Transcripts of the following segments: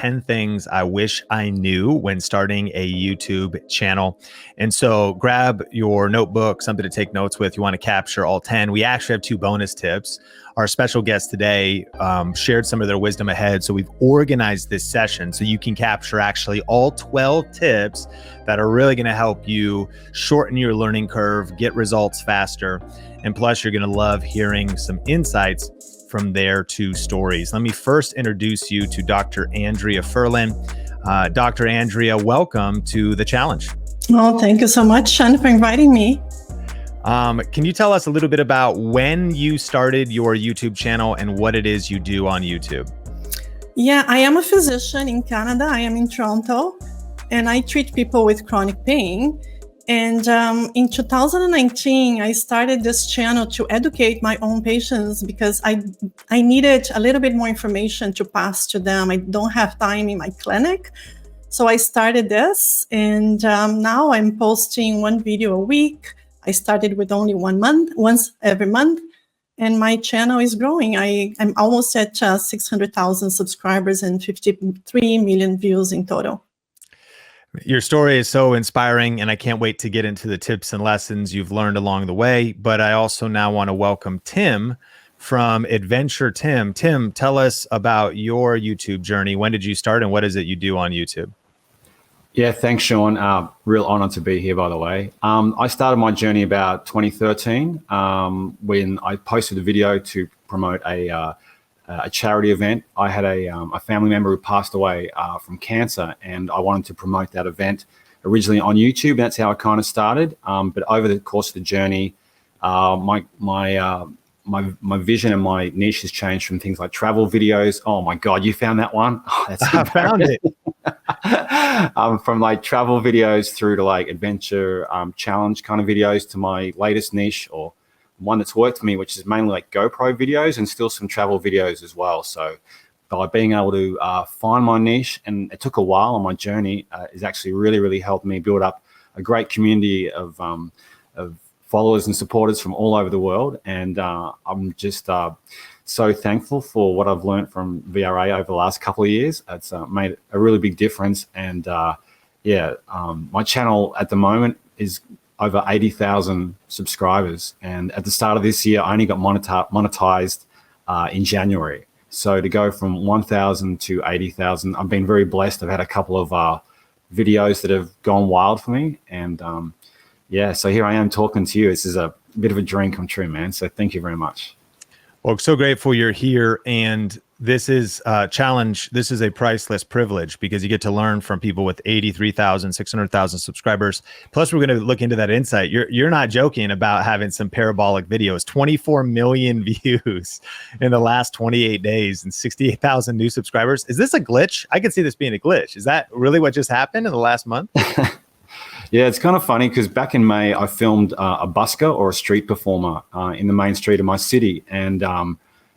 10 things I wish I knew when starting a YouTube channel. And so grab your notebook, something to take notes with. You want to capture all 10. We actually have 2 bonus tips. Our special guest today shared some of their wisdom ahead. So we've organized this session so you can capture actually all 12 tips that are really going to help you shorten your learning curve, get results faster. And plus, you're going to love hearing some insights from their 2 stories. Let me first introduce you to Dr. Andrea Furlan. Dr. Andrea, welcome to the challenge. Oh, thank you so much, Sean, for inviting me. Can you tell us a little bit about when you started your YouTube channel and what it is you do on YouTube? Yeah, I am a physician in Canada. I am in Toronto, and I treat people with chronic pain. And in 2019, I started this channel to educate my own patients because I needed a little bit more information to pass to them. I don't have time in my clinic. So I started this, and now I'm posting 1 video a week. I started with only once every month, and my channel is growing. I'm almost at 600,000 subscribers and 53 million views in total. Your story is so inspiring, and I can't wait to get into the tips and lessons you've learned along the way. But I also now want to welcome Tim from Adventure Tim. Tim, tell us about your YouTube journey. When did you start, and what is it you do on YouTube? Yeah, thanks, Sean. Real honor to be here, by the way. I started my journey about 2013 when I posted a video to promote a charity event. I had a family member who passed away from cancer, and I wanted to promote that event originally on YouTube. That's how it kind of started. But over the course of the journey, my vision and my niche has changed from things like travel videos. Oh my God, you found that one? Oh, that's I found it. From like travel videos through to like adventure challenge kind of videos to my latest niche, or one that's worked for me, which is mainly like GoPro videos and still some travel videos as well. So by being able to find my niche, and it took a while on my journey, has actually really helped me build up a great community of followers and supporters from all over the world. And I'm just so thankful for what I've learned from VRA over the last couple of years. It's made a really big difference. And my channel at the moment is over 80,000 subscribers. And at the start of this year, I only got monetized in January. So to go from 1,000 to 80,000, I've been very blessed. I've had a couple of videos that have gone wild for me. And so here I am talking to you. This is a bit of a dream come true, man. So thank you very much. Well, so grateful you're here. And this is a challenge. This is a priceless privilege because you get to learn from people with 83,000, 600,000 subscribers. Plus, we're going to look into that insight. You're not joking about having some parabolic videos, 24 million views in the last 28 days and 68,000 new subscribers. Is this a glitch? I could see this being a glitch. Is that really what just happened in the last month? Yeah, it's kind of funny because back in May, I filmed a busker or a street performer in the main street of my city. And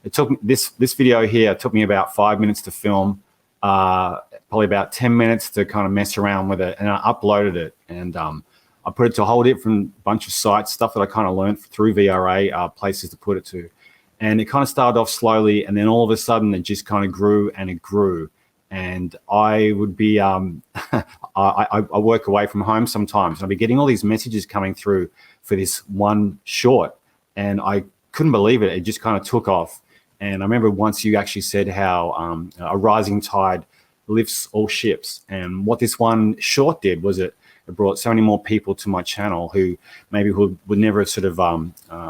it took this video here took me about 5 minutes to film, probably about 10 minutes to kind of mess around with it. And I uploaded it, and I put it to a whole different bunch of sites, stuff that I kind of learned through VRA, places to put it to. And it kind of started off slowly, and then all of a sudden it just kind of grew and it grew. And I would be, I work away from home sometimes, and I'll be getting all these messages coming through for this one short, and I couldn't believe it. It just kind of took off. And I remember once you actually said how a rising tide lifts all ships. And what this one short did was it brought so many more people to my channel who maybe would never have sort of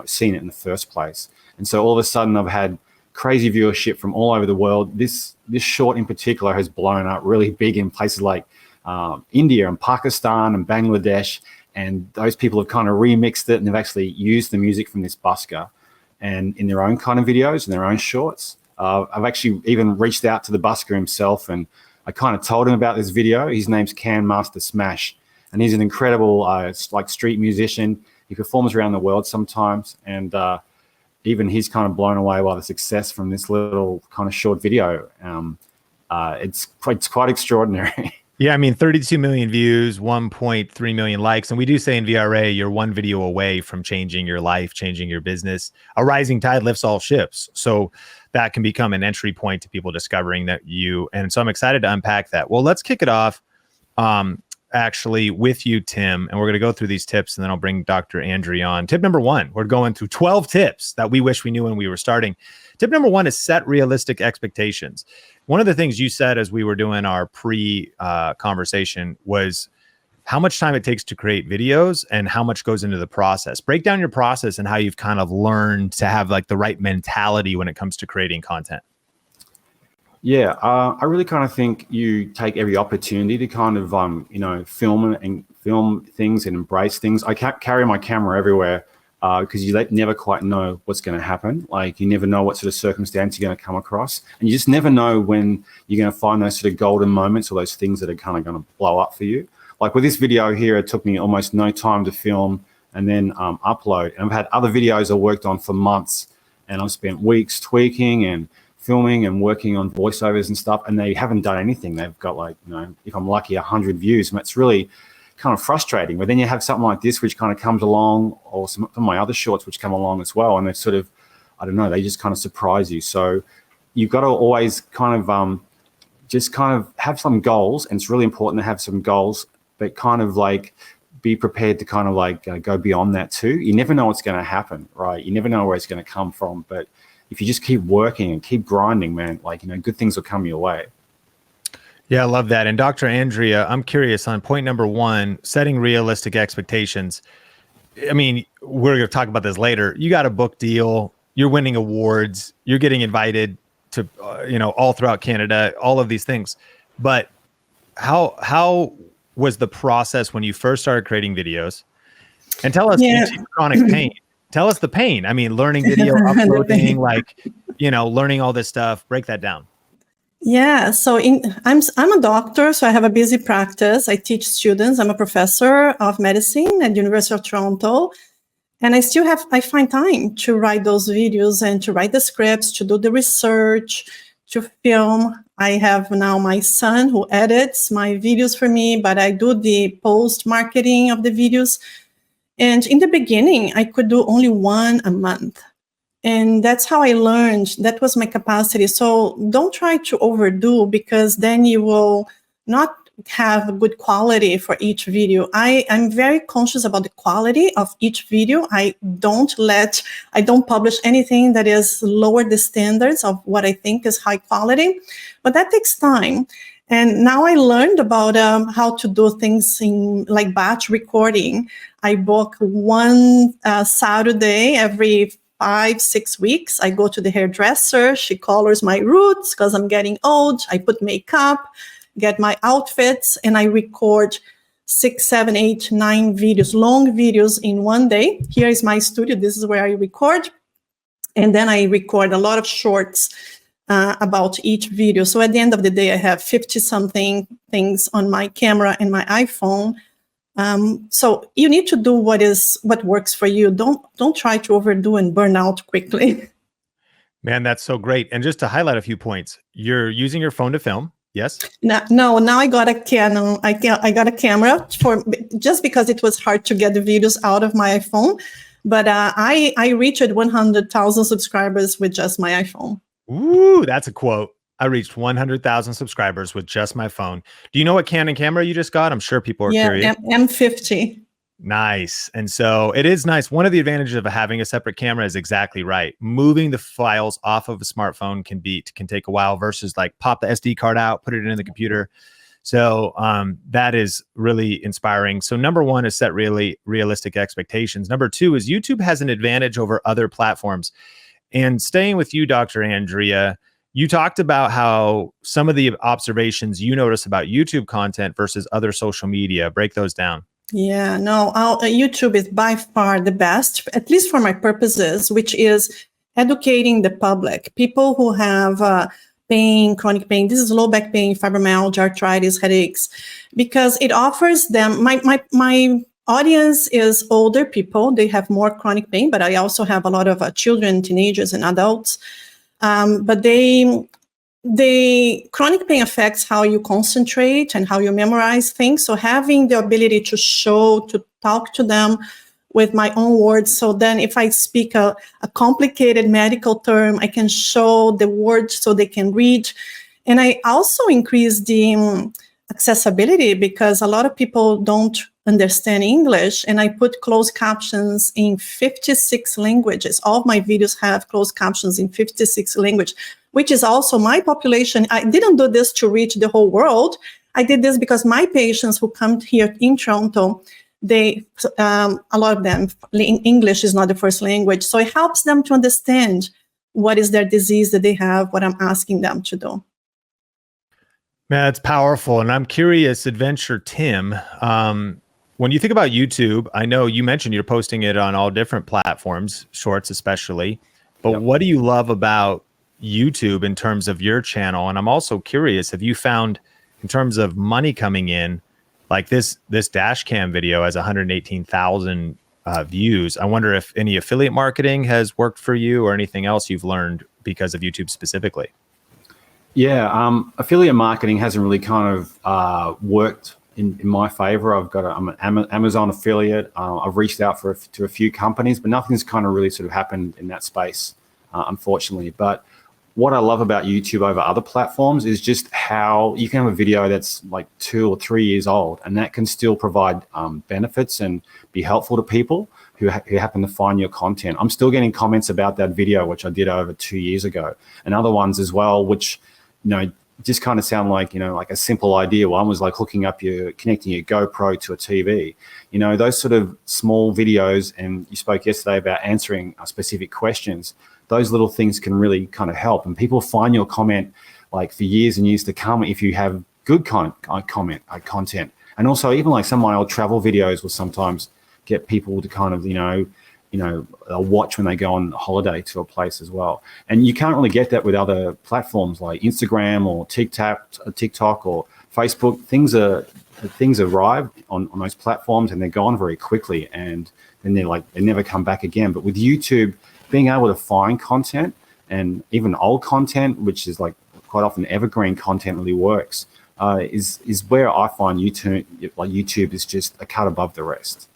seen it in the first place. And so all of a sudden I've had crazy viewership from all over the world. This short in particular has blown up really big in places like India and Pakistan and Bangladesh, and those people have kind of remixed it and they've actually used the music from this busker and in their own kind of videos and their own shorts. I've actually even reached out to the busker himself, and I kind of told him about this video. His name's Can Master Smash, and he's an incredible like street musician. He performs around the world sometimes, and even he's kind of blown away by the success from this little kind of short video. It's quite extraordinary. Yeah, I mean, 32 million views, 1.3 million likes. And we do say in VRA, you're one video away from changing your life, changing your business. A rising tide lifts all ships. So that can become an entry point to people discovering that you. And so I'm excited to unpack that. Well, let's kick it off actually with you, Tim. And we're going to go through these tips and then I'll bring Dr. Andrea on. Tip number one, we're going through 12 tips that we wish we knew when we were starting. Tip number one is set realistic expectations. One of the things you said as we were doing our pre-conversation was how much time it takes to create videos and how much goes into the process. Break down your process and how you've kind of learned to have like the right mentality when it comes to creating content. Yeah, I really kind of think you take every opportunity to kind of, film things and embrace things. I can't carry my camera everywhere because you never quite know what's going to happen. Like you never know what sort of circumstance you're going to come across. And you just never know when you're going to find those sort of golden moments or those things that are kind of going to blow up for you. Like with this video here, it took me almost no time to film and then upload. And I've had other videos I worked on for months and I've spent weeks tweaking and filming and working on voiceovers and stuff, and they haven't done anything. They've got like, if I'm lucky, 100 views, and it's really kind of frustrating. But then you have something like this, which kind of comes along, or some of my other shorts, which come along as well, and they're sort of, I don't know, they just kind of surprise you. So you've got to always kind of just kind of have some goals, and it's really important to have some goals, but kind of like be prepared to kind of like go beyond that too. You never know what's going to happen, right? You never know where it's going to come from, but if you just keep working and keep grinding, man, like, good things will come your way. Yeah, I love that. And Dr. Andrea, I'm curious on point number one, setting realistic expectations. I mean, we're going to talk about this later. You got a book deal, you're winning awards, you're getting invited to, all throughout Canada, all of these things. But how was the process when you first started creating videos? And tell us chronic pain. Tell us the pain. I mean, learning video, uploading, learning all this stuff. Break that down. Yeah, so I'm a doctor, so I have a busy practice. I teach students. I'm a professor of medicine at the University of Toronto, and I find time to write those videos and to write the scripts, to do the research, to film. I have now my son who edits my videos for me, but I do the post marketing of the videos. And in the beginning, I could do only one a month. And that's how I learned. That was my capacity. So don't try to overdo, because then you will not have good quality for each video. I'm very conscious about the quality of each video. I don't publish anything that is lower the standards of what I think is high quality, but that takes time. And now I learned about how to do things in like batch recording. I book one Saturday every 5-6 weeks. I go to the hairdresser. She colors my roots because I'm getting old. I put makeup, get my outfits, and I record 6, 7, 8, 9 videos, long videos in one day. Here is my studio. This is where I record. And then I record a lot of shorts about each video. So at the end of the day, I have 50 something things on my camera and my iPhone. So you need to do what works for you. Don't try to overdo and burn out quickly. Man, that's so great. And just to highlight a few points, you're using your phone to film. Yes. No. Now I got a Canon. I got a camera just because it was hard to get the videos out of my iPhone. But I reached 100,000 subscribers with just my iPhone. Ooh, that's a quote. I reached 100,000 subscribers with just my phone. Do you know what Canon camera you just got? I'm sure people are curious. M50. Nice. And so it is nice. One of the advantages of having a separate camera is exactly right. Moving the files off of a smartphone can take a while versus like pop the SD card out, put it in the computer. So that is really inspiring. So number one is set really realistic expectations. Number two is YouTube has an advantage over other platforms. And staying with you, Dr. Andrea, you talked about how some of the observations you notice about YouTube content versus other social media. Break those down. Yeah, no, YouTube is by far the best, at least for my purposes, which is educating the public. People who have pain, chronic pain, this is low back pain, fibromyalgia, arthritis, headaches, because it offers them, my audience is older people. They have more chronic pain, but I also have a lot of children, teenagers, and adults. But the chronic pain affects how you concentrate and how you memorize things. So having the ability to show, to talk to them with my own words. So then if I speak a complicated medical term, I can show the words so they can read. And I also increase the accessibility because a lot of people don't understand English, and I put closed captions in 56 languages. All of my videos have closed captions in 56 languages, which is also my population. I didn't do this to reach the whole world. I did this because my patients who come here in Toronto, they, a lot of them, English is not the first language. So it helps them to understand what is their disease that they have, what I'm asking them to do. Man, that's powerful. And I'm curious, Adventure Tim, when you think about YouTube, I know you mentioned you're posting it on all different platforms, shorts especially, but Yep. what do you love about YouTube in terms of your channel? And I'm also curious, have you found in terms of money coming in, like this dash cam video has 118,000 views. I wonder if any affiliate marketing has worked for you or anything else you've learned because of YouTube specifically. Yeah, affiliate marketing hasn't really kind of worked in my favor. I'm an Amazon affiliate. I've reached out to a few companies, but nothing's kind of really sort of happened in that space, unfortunately. But what I love about YouTube over other platforms is just how you can have a video that's like 2 or 3 years old, and that can still provide benefits and be helpful to people who happen to find your content. I'm still getting comments about that video, which I did over 2 years ago, and other ones as well, which, you know, just kind of sound like, you know, like a simple idea. One was like connecting your GoPro to a TV, you know, those sort of small videos. And you spoke yesterday about answering specific questions. Those little things can really kind of help. And people find your comment like for years and years to come if you have good content. And also even like some of my old travel videos will sometimes get people to kind of, you know, watch when they go on holiday to a place as well. And you can't really get that with other platforms like Instagram or TikTok or Facebook. Things arrive on those platforms and they're gone very quickly, and then they never come back again. But with YouTube, being able to find content, and even old content, which is like quite often evergreen content, really works, is where I find YouTube is just a cut above the rest.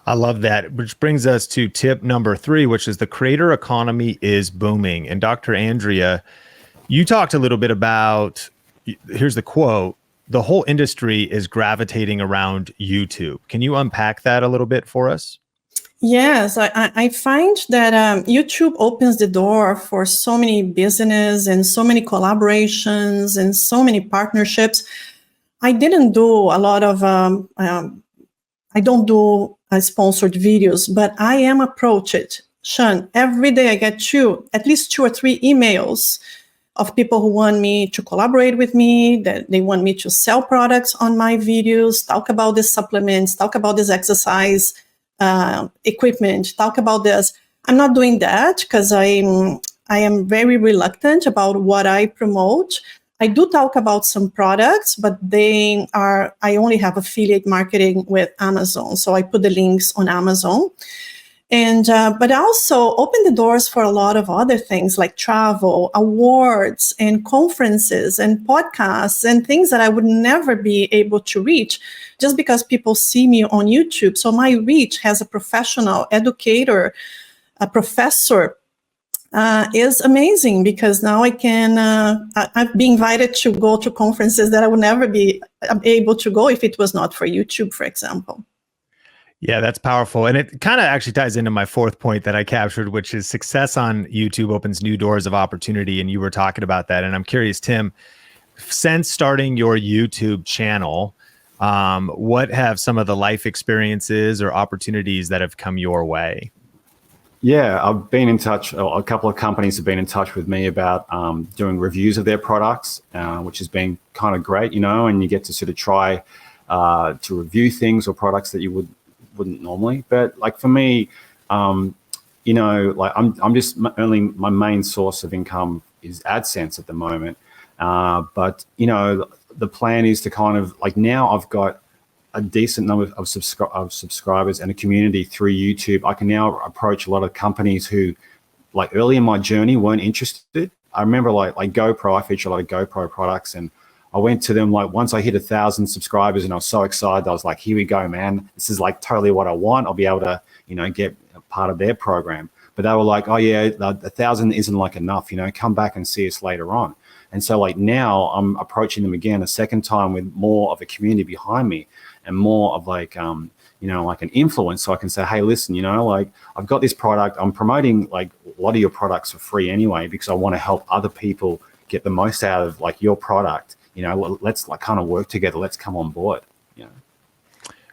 I love that, which brings us to tip number 3, which is the creator economy is booming. And Dr. Andrea, you talked a little bit about, here's the quote, the whole industry is gravitating around YouTube. Can you unpack that a little bit for us? Yes, I find that YouTube opens the door for so many business and so many collaborations and so many partnerships. I didn't do a lot of, I don't do sponsored videos, but I am approached, Sean, every day I get at least 2 or 3 emails of people who want me to collaborate with me, that they want me to sell products on my videos, talk about the supplements, talk about this exercise equipment, talk about this. I'm not doing that because I am very reluctant about what I promote. I do talk about some products, but I only have affiliate marketing with Amazon. So I put the links on Amazon. And but also open the doors for a lot of other things like travel, awards, and conferences, and podcasts, and things that I would never be able to reach just because people see me on YouTube. So my reach as a professional educator, a professor, is amazing because now I can, I've been invited to go to conferences that I would never be able to go if it was not for YouTube, for example. Yeah, that's powerful. And it kind of actually ties into my 4th point that I captured, which is success on YouTube opens new doors of opportunity. And you were talking about that. And I'm curious, Tim, since starting your YouTube channel, what have some of the life experiences or opportunities that have come your way? Yeah, I've been in touch. A couple of companies have been in touch with me about doing reviews of their products, which has been kind of great, you know, and you get to sort of try to review things or products that you wouldn't normally. But like for me, you know, like I'm just only my main source of income is AdSense at the moment. But you know, the plan is to kind of like now I've got a decent number of subscribers and a community through YouTube. I can now approach a lot of companies who, like early in my journey, weren't interested. I remember like GoPro, I feature a lot of GoPro products, and I went to them like once I hit 1,000 subscribers, and I was so excited. I was like, here we go, man. This is like totally what I want. I'll be able to, you know, get a part of their program. But they were like, oh yeah, 1,000 isn't like enough, you know, come back and see us later on. And so like now I'm approaching them again a second time with more of a community behind me and more of like, you know, like an influence. So I can say, hey, listen, you know, like I've got this product. I'm promoting like a lot of your products for free anyway, because I want to help other people get the most out of like your product. You know, let's like kind of work together. Let's come on board. You know.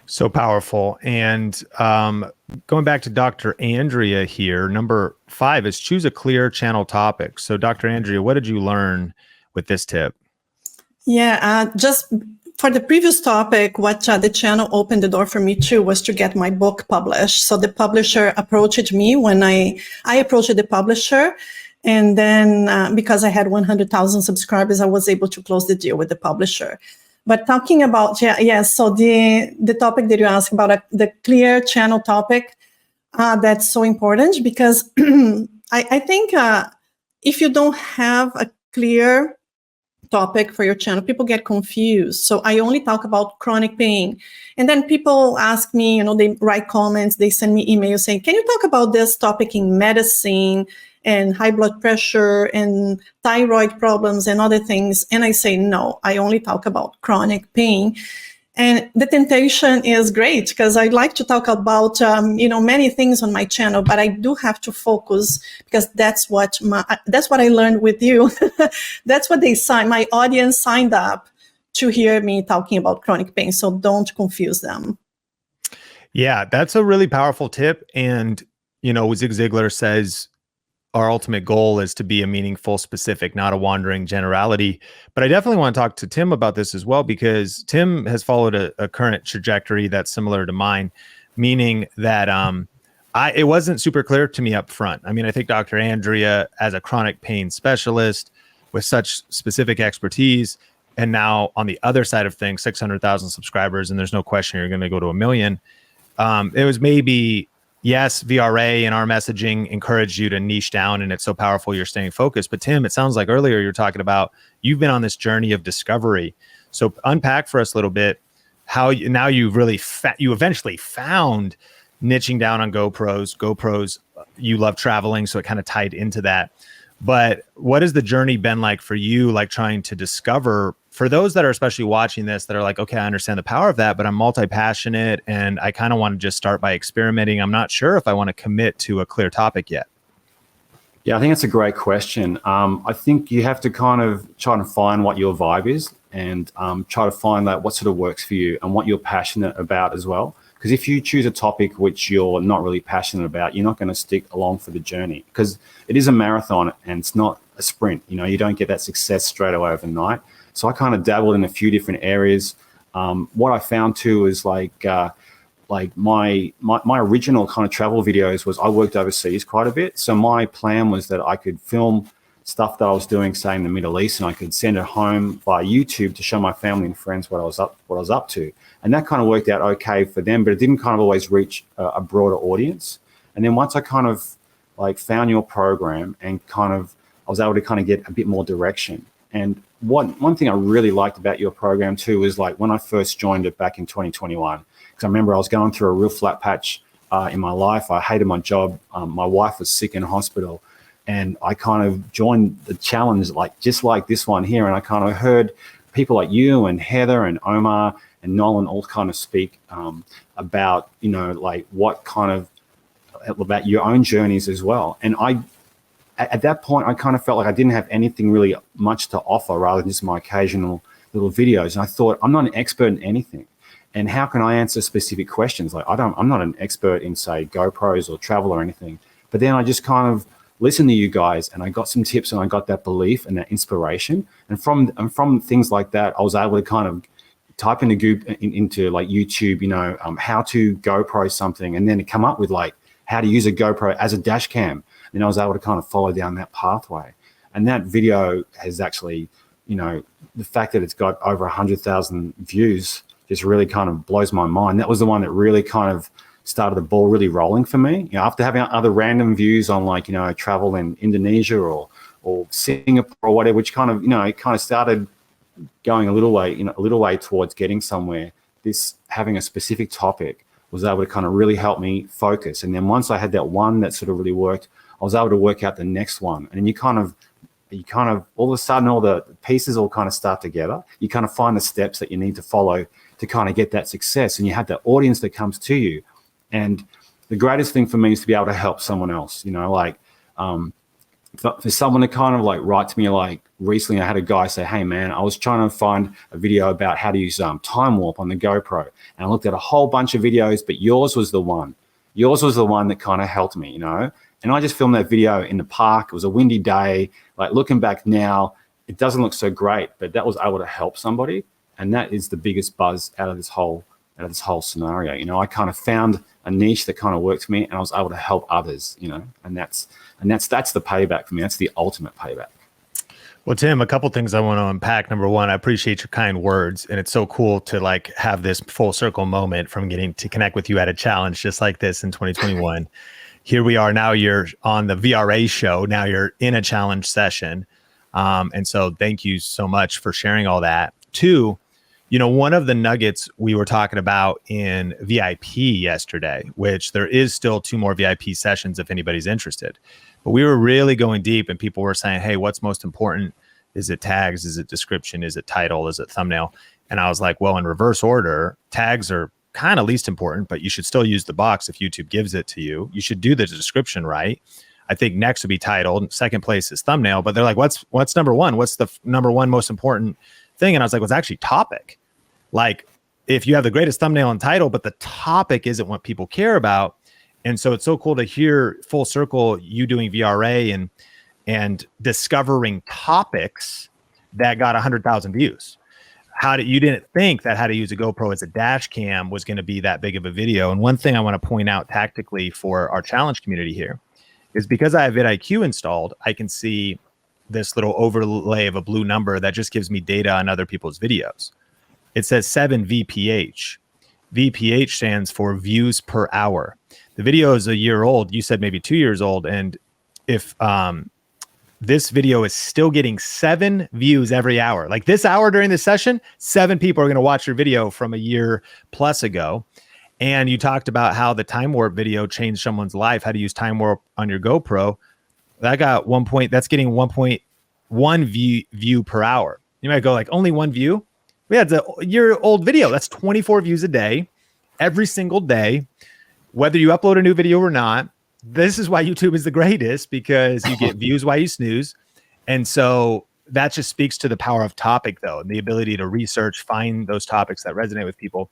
So powerful. And going back to Dr. Andrea here, number 5 is choose a clear channel topic. So Dr. Andrea, what did you learn with this tip? Yeah, just for the previous topic, what the channel opened the door for me too was to get my book published. So the publisher approached me when I approached the publisher. And then because I had 100,000 subscribers, I was able to close the deal with the publisher. But talking about, so the topic that you asked about, the clear channel topic, that's so important because I think if you don't have a clear topic for your channel, people get confused. So I only talk about chronic pain. And then people ask me, you know, they write comments, they send me emails saying, can you talk about this topic in medicine and high blood pressure and thyroid problems and other things? And I say, no, I only talk about chronic pain. And the temptation is great because I like to talk about, you know, many things on my channel, but I do have to focus because that's what I learned with you. That's what my audience signed up to hear me talking about chronic pain. So don't confuse them. Yeah, that's a really powerful tip. And, you know, Zig Ziglar says, our ultimate goal is to be a meaningful specific, not a wandering generality. But I definitely want to talk to Tim about this as well, because Tim has followed a current trajectory that's similar to mine, meaning that it wasn't super clear to me up front. I mean, I think Dr. Andrea, as a chronic pain specialist with such specific expertise, and now on the other side of things, 600,000 subscribers, and there's no question you're going to go to 1 million. It was maybe, yes, VRA and our messaging encouraged you to niche down, and it's so powerful you're staying focused. But Tim, it sounds like earlier you're talking about you've been on this journey of discovery. So unpack for us a little bit how now you've really you eventually found niching down on GoPros. You love traveling, so it kind of tied into that. But what has the journey been like for you, like trying to discover, for those that are especially watching this, that are like, okay, I understand the power of that, but I'm multi-passionate and I kind of want to just start by experimenting. I'm not sure if I want to commit to a clear topic yet. Yeah, I think that's a great question. I think you have to kind of try to find what your vibe is and try to find out what sort of works for you and what you're passionate about as well. Because if you choose a topic which you're not really passionate about, you're not going to stick along for the journey, because it is a marathon and it's not a sprint. You know, you don't get that success straight away overnight. So I kind of dabbled in a few different areas. What I found too is like my original kind of travel videos was I worked overseas quite a bit. So my plan was that I could film stuff that I was doing, say in the Middle East, and I could send it home via YouTube to show my family and friends what I was up to. And that kind of worked out okay for them, but it didn't kind of always reach a broader audience. And then once I kind of like found your program and kind of I was able to kind of get a bit more direction. And one thing I really liked about your program too is like when I first joined it back in 2021, because I remember I was going through a real flat patch in my life. I hated my job. My wife was sick in hospital. And I kind of joined the challenge, like just like this one here. And I kind of heard people like you and Heather and Omar and Nolan all kind of speak about, you know, like what kind of about your own journeys as well. And at that point, I kind of felt like I didn't have anything really much to offer rather than just my occasional little videos. And I thought, I'm not an expert in anything. And how can I answer specific questions? Like I'm not an expert in, say, GoPros or travel or anything. But then I just kind of listen to you guys, and I got some tips, and I got that belief and that inspiration. And from things like that, I was able to kind of type into like YouTube, you know, how to GoPro something, and then to come up with like how to use a GoPro as a dash cam. And I was able to kind of follow down that pathway. And that video has actually, you know, the fact that it's got over 100,000 views just really kind of blows my mind. That was the one that really kind of started the ball really rolling for me. You know, after having other random views on like, you know, travel in Indonesia or or Singapore or whatever, which kind of, it kind of started going a little way towards getting somewhere. This having a specific topic was able to kind of really help me focus. And then once I had that one that sort of really worked, I was able to work out the next one. And then you kind of all of a sudden, all the pieces all kind of start together. You kind of find the steps that you need to follow to kind of get that success. And you have that audience that comes to you. And the greatest thing for me is to be able to help someone else, for someone to kind of like write to me, like recently I had a guy say, hey man, I was trying to find a video about how to use time warp on the GoPro. And I looked at a whole bunch of videos, but yours was the one that kind of helped me, And I just filmed that video in the park. It was a windy day. Like looking back now, it doesn't look so great, but that was able to help somebody. And that is the biggest buzz out of this whole scenario. I kind of found a niche that kind of worked for me, and I was able to help others, and that's the payback for me. That's the ultimate payback. Well, Tim, a couple things I want to unpack. Number one, I appreciate your kind words, and it's so cool to like have this full circle moment from getting to connect with you at a challenge just like this in 2021. Here we are now. You're on the VRA show. Now you're in a challenge session, and so thank you so much for sharing all that. Two, one of the nuggets we were talking about in VIP yesterday, which there is still 2 more VIP sessions if anybody's interested. But we were really going deep, and people were saying, hey, what's most important? Is it tags? Is it description? Is it title? Is it thumbnail? And I was like, well, in reverse order, tags are kind of least important, but you should still use the box if YouTube gives it to you. You should do the description right. I think next would be title. Second place is thumbnail. But they're like, what's number one? What's the number one most important thing? And I was like, well, it's actually topic. Like if you have the greatest thumbnail and title, but the topic isn't what people care about. And so it's so cool to hear full circle you doing VRA and discovering topics that got 100,000 views. You didn't think that how to use a GoPro as a dash cam was going to be that big of a video. And one thing I want to point out tactically for our challenge community here is because I have vidIQ installed, I can see this little overlay of a blue number that just gives me data on other people's videos. It says 7 VPH. VPH stands for views per hour. The video is a year old. You said maybe 2 years old. And if this video is still getting 7 views every hour, like this hour during this session, 7 people are going to watch your video from a year plus ago. And you talked about how the time warp video changed someone's life, how to use time warp on your GoPro. That got that's getting 1.1 view per hour. You might go like, only 1 view? Yeah, it's a year-old video. That's 24 views a day, every single day, whether you upload a new video or not. This is why YouTube is the greatest, because you get views while you snooze. And so that just speaks to the power of topic, though, and the ability to research, find those topics that resonate with people,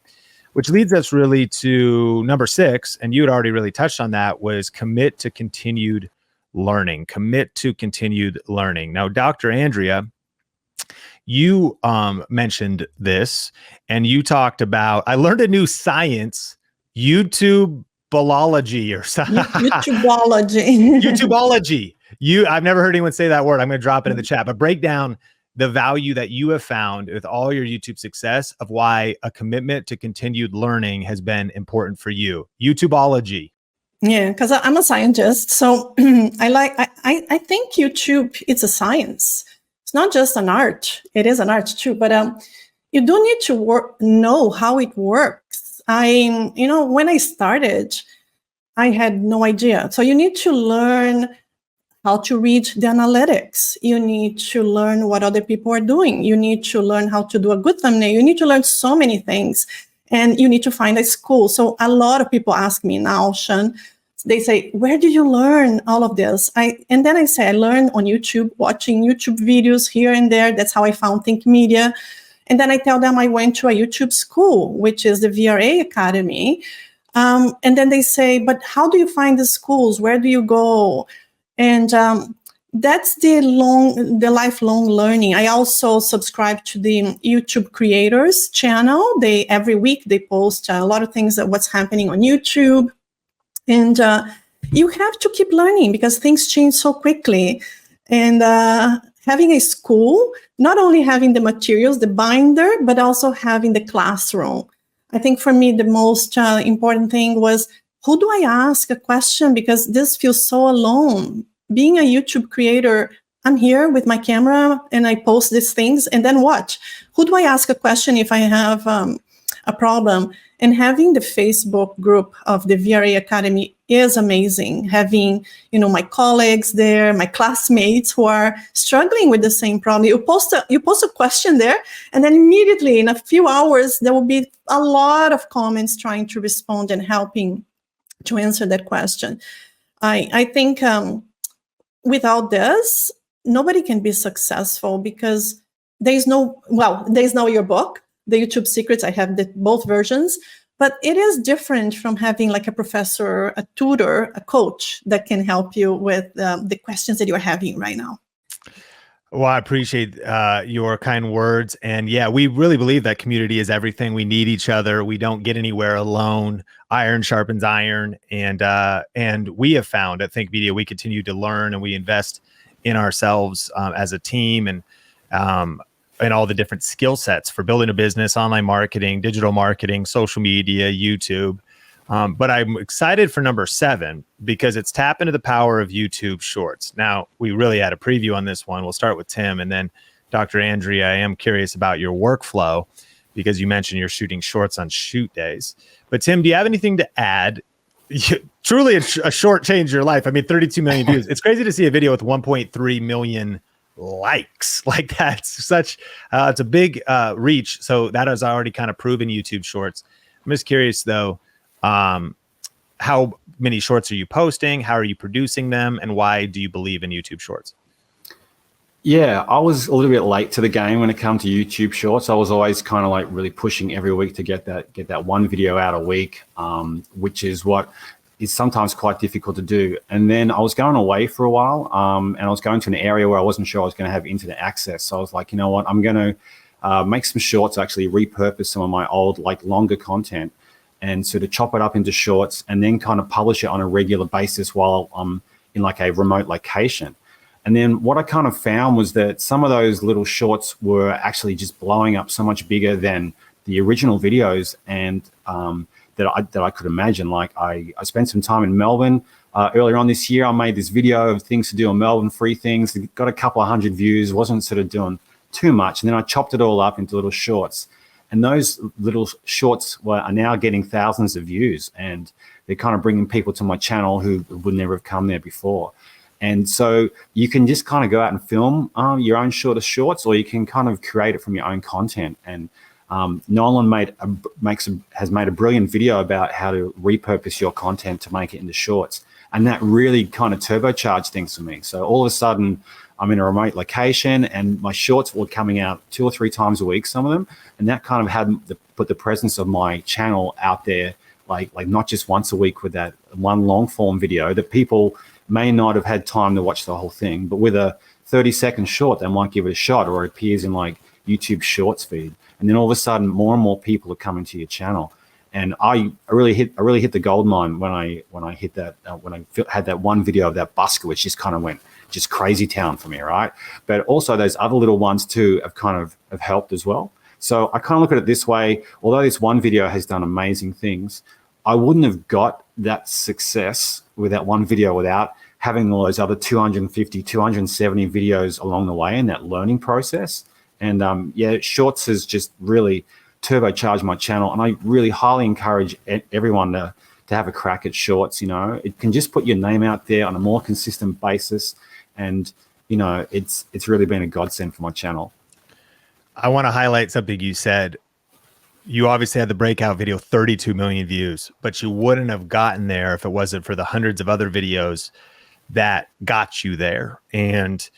which leads us really to number 6. And you had already really touched on that, was commit to continued learning. Commit to continued learning. Now, Dr. Andrea, you mentioned this, and you talked about, I learned a new science, YouTubeology or something. YouTubeology. YouTubeology. I've never heard anyone say that word. I'm going to drop it in the chat, but break down the value that you have found with all your YouTube success of why a commitment to continued learning has been important for you. YouTubeology. Yeah, because I'm a scientist. So I think YouTube, it's a science. It's not just an art. It is an art too, but you do need to know how it works. When I started, I had no idea. So you need to learn how to read the analytics. You need to learn what other people are doing. You need to learn how to do a good thumbnail. You need to learn so many things, and you need to find a school. So a lot of people ask me now, Sean, they say, where do you learn all of this? And then I say, I learned on YouTube, watching YouTube videos here and there. That's how I found Think Media. And then I tell them I went to a YouTube school, which is the VRA Academy. And then they say, but how do you find the schools? Where do you go? And that's the lifelong learning. I also subscribe to the YouTube creators channel. Every week they post a lot of things that what's happening on YouTube. And you have to keep learning because things change so quickly. And having a school, not only having the materials, the binder, but also having the classroom. I think for me, the most important thing was, who do I ask a question? Because this feels so alone. Being a YouTube creator, I'm here with my camera and I post these things, and then what? Who do I ask a question if I have a problem? And having the Facebook group of the VRA Academy is amazing. Having, my colleagues there, my classmates who are struggling with the same problem. You post a question there, and then immediately in a few hours, there will be a lot of comments trying to respond and helping to answer that question. I think without this, nobody can be successful, because there's no your book, The YouTube Secrets. I have both versions, but it is different from having like a professor, a tutor, a coach that can help you with the questions that you're having right now. Well, I appreciate your kind words. And yeah, we really believe that community is everything. We need each other. We don't get anywhere alone. Iron sharpens iron. And we have found at Think Media, we continue to learn and we invest in ourselves as a team, and all the different skill sets for building a business, online marketing, digital marketing, social media, YouTube. But I'm excited for number 7 because it's tap into the power of YouTube Shorts. Now, we really had a preview on this one. We'll start with Tim, and then Dr. Andrea, I am curious about your workflow because you mentioned you're shooting shorts on shoot days. But Tim, do you have anything to add? Truly a short changed your life. I mean, 32 million views. It's crazy to see a video with 1.3 million likes. Like that's such, it's a big reach. So that has already kind of proven YouTube Shorts. I'm just curious though, how many shorts are you posting? How are you producing them? And why do you believe in YouTube Shorts? Yeah, I was a little bit late to the game when it comes to YouTube Shorts. I was always kind of like really pushing every week to get that one video out a week, which is what is sometimes quite difficult to do. And then I was going away for a while, and I was going to an area where I wasn't sure I was going to have internet access. So I was like, you know what, I'm going to make some shorts, actually repurpose some of my old, like longer content, and sort of chop it up into shorts and then kind of publish it on a regular basis while I'm in like a remote location. And then what I kind of found was that some of those little shorts were actually just blowing up so much bigger than the original videos, and that I could imagine. Like I spent some time in Melbourne earlier on this year. I made this video of things to do in Melbourne, free things. It got a couple of hundred views, wasn't sort of doing too much. And then I chopped it all up into little shorts. And those little shorts are now getting thousands of views, and they're kind of bringing people to my channel who would never have come there before. And so you can just kind of go out and film your own shorts, or you can kind of create it from your own content. And Nolan has made a brilliant video about how to repurpose your content to make it into shorts. And that really kind of turbocharged things for me. So all of a sudden, I'm in a remote location and my shorts were coming out 2 or 3 times a week, some of them. And that kind of put the presence of my channel out there, like not just once a week with that one long form video that people may not have had time to watch the whole thing, but with a 30-second short, they might give it a shot, or it appears in like YouTube Shorts feed. And then all of a sudden, more and more people are coming to your channel. And I really hit the gold mine when I hit that, when I had that one video of that busker, which just kind of went just crazy town for me, right? But also those other little ones too have helped as well. So I kind of look at it this way: although this one video has done amazing things, I wouldn't have got that success with that one video without having all those other 250, 270 videos along the way in that learning process. And yeah, Shorts has just really turbocharged my channel. And I really highly encourage everyone to have a crack at Shorts. You know, it can just put your name out there on a more consistent basis. And, you know, it's really been a godsend for my channel. I want to highlight something you said. You obviously had the breakout video, 32 million views, but you wouldn't have gotten there if it wasn't for the hundreds of other videos that got you there. And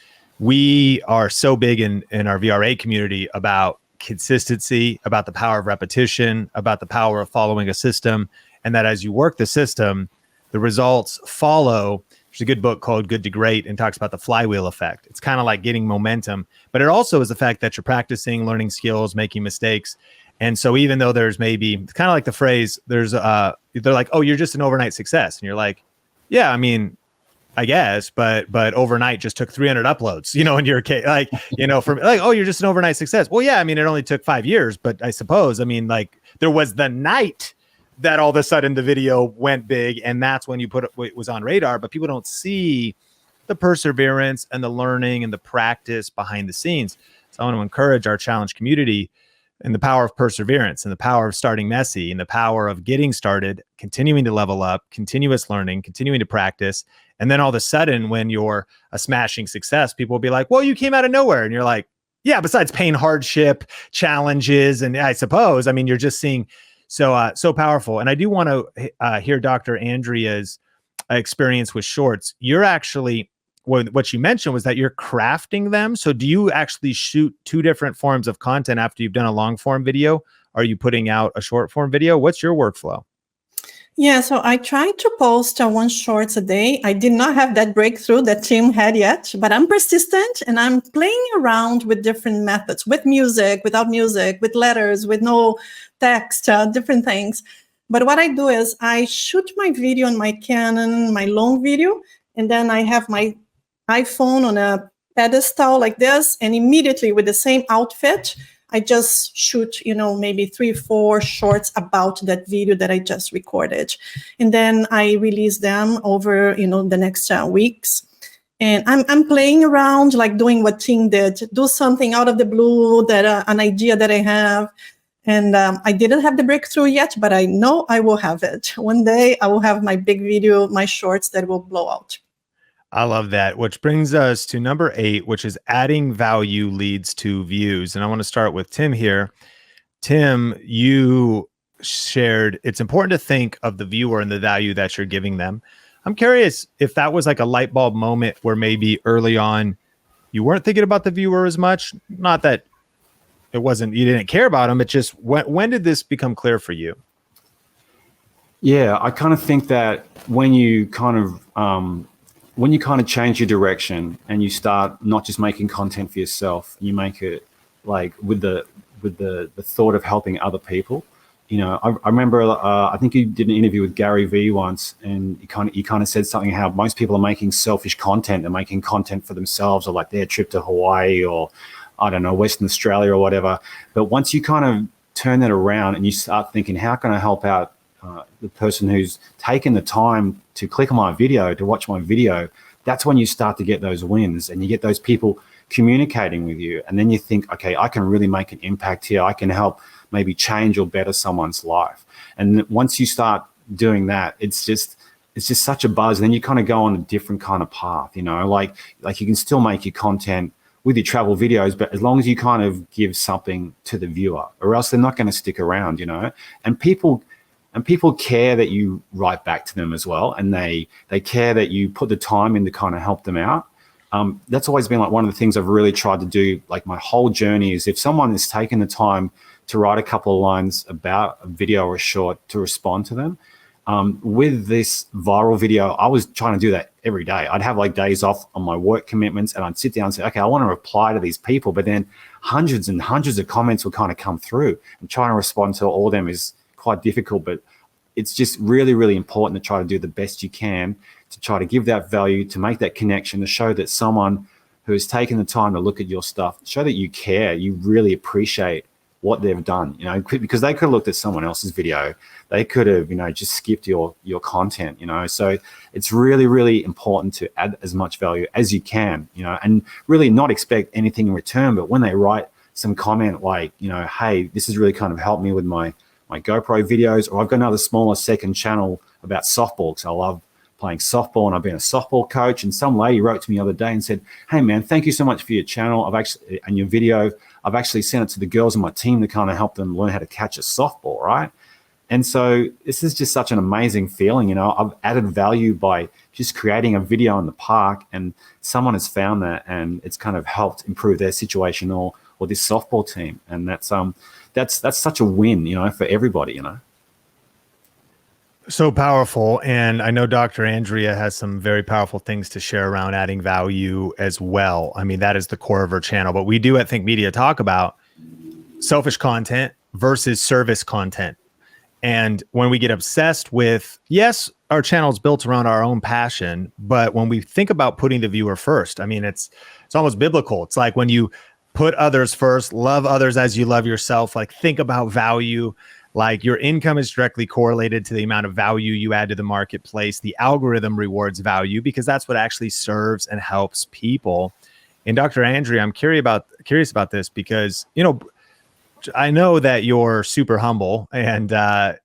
we are so big in our VRA community about consistency, about the power of repetition, about the power of following a system, and that as you work the system, the results follow. There's a good book called Good to Great and talks about the flywheel effect. It's kind of like getting momentum, but it also is the fact that you're practicing, learning skills, making mistakes. And so even though there's maybe, it's kind of like the phrase, they're like, oh, you're just an overnight success. And you're like, yeah, I mean, I guess, but overnight just took 300 uploads, you know, in your case, like, you know, for like, oh, you're just an overnight success. Well, yeah, I mean, it only took 5 years, but I suppose, I mean, like there was the night that all of a sudden the video went big, and that's when you it was on radar, but people don't see the perseverance and the learning and the practice behind the scenes. So I want to encourage our challenge community and the power of perseverance and the power of starting messy and the power of getting started, continuing to level up, continuous learning, continuing to practice. And then all of a sudden, when you're a smashing success, people will be like, well, you came out of nowhere. And you're like, yeah, besides pain, hardship, challenges. And I suppose, I mean, you're just seeing so powerful. And I do want to hear Dr. Andrea's experience with shorts. You're actually, what you mentioned was that you're crafting them. So do you actually shoot two different forms of content after you've done a long form video? Are you putting out a short form video? What's your workflow? Yeah, so I try to post one shorts a day. I did not have that breakthrough that Tim had yet, but I'm persistent and I'm playing around with different methods, with music, without music, with letters, with no text, different things. But what I do is I shoot my video on my Canon, my long video, and then I have my iPhone on a pedestal like this, and immediately with the same outfit, I just shoot, maybe 3-4 shorts about that video that I just recorded. And then I release them over, the next weeks. And I'm playing around, like doing what Tim did, do something out of the blue, that an idea that I have. And I didn't have the breakthrough yet, but I know I will have it. One day I will have my big video, my shorts that will blow out. I love that, which brings us to number 8, which is adding value leads to views. And I want to start with Tim here. Tim, you shared it's important to think of the viewer and the value that you're giving them. I'm curious if that was like a light bulb moment where maybe early on you weren't thinking about the viewer as much. Not that it wasn't, you didn't care about them. It just, when did this become clear for you? Yeah, I kind of think that when you kind of change your direction and you start not just making content for yourself, you make it like with the thought of helping other people. I remember I think you did an interview with Gary Vee once, and you kind of said something how most people are making selfish content. They're making content for themselves, or like their trip to Hawaii, or I don't know, Western Australia or whatever. But once you kind of turn that around and you start thinking, how can I help out the person who's taken the time to click on my video, to watch my video, that's when you start to get those wins and you get those people communicating with you. And then you think, okay, I can really make an impact here. I can help maybe change or better someone's life. And once you start doing that, it's just such a buzz. And then you kind of go on a different kind of path, like you can still make your content with your travel videos, but as long as you kind of give something to the viewer, or else they're not going to stick around, and people care that you write back to them as well. And they care that you put the time in to kind of help them out. That's always been like one of the things I've really tried to do. Like my whole journey is if someone has taken the time to write a couple of lines about a video or a short, to respond to them. With this viral video, I was trying to do that every day. I'd have like days off on my work commitments and I'd sit down and say, okay, I want to reply to these people. But then hundreds and hundreds of comments would kind of come through, and trying to respond to all of them is quite difficult. But it's just really, really important to try to do the best you can to try to give that value, to make that connection, to show that someone who has taken the time to look at your stuff, show that you care, you really appreciate what they've done, because they could have looked at someone else's video. They could have, just skipped your content, So it's really, really important to add as much value as you can, and really not expect anything in return. But when they write some comment like, hey, this has really kind of helped me with my GoPro videos, or I've got another smaller second channel about softball because I love playing softball and I've been a softball coach. And some lady wrote to me the other day and said, hey man, thank you so much for your channel. And your video, I've actually sent it to the girls on my team to kind of help them learn how to catch a softball, right? And so this is just such an amazing feeling. I've added value by just creating a video in the park, and someone has found that and it's kind of helped improve their situation or this softball team. And that's such a win, for everybody, So powerful. And I know Dr. Andrea has some very powerful things to share around adding value as well. I mean, that is the core of her channel. But we do at Think Media talk about selfish content versus service content. And when we get obsessed with, yes, our channel is built around our own passion, but when we think about putting the viewer first, I mean, it's almost biblical. It's like when you put others first, love others as you love yourself, like think about value. Like your income is directly correlated to the amount of value you add to the marketplace. The algorithm rewards value because that's what actually serves and helps people. And Dr. Andrea, I'm curious about this because, you know, I know that you're super humble and that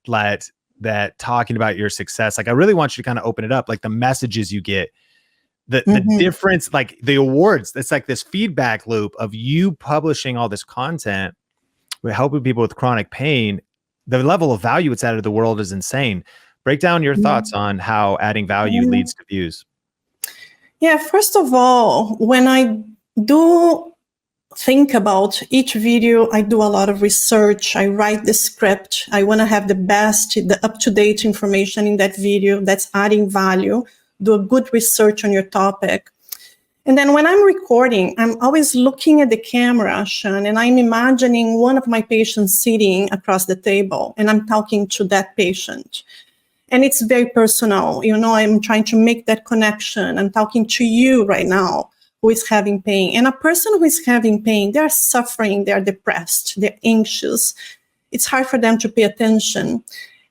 talking about your success, like I really want you to kind of open it up, like the messages you get, the difference, like the awards. It's like this feedback loop of you publishing all this content, helping people with chronic pain. The level of value it's added to the world is insane. Break down your thoughts on how adding value leads to views. Yeah, first of all, when I do think about each video, I do a lot of research. I write the script. I want to have the best, the up-to-date information in that video that's adding value. Do a good research on your topic. And then when I'm recording, I'm always looking at the camera, Sean, and I'm imagining one of my patients sitting across the table, and I'm talking to that patient. And it's very personal. You know, I'm trying to make that connection. I'm talking to you right now who is having pain. And a person who is having pain, they're suffering, they're depressed, they're anxious. It's hard for them to pay attention.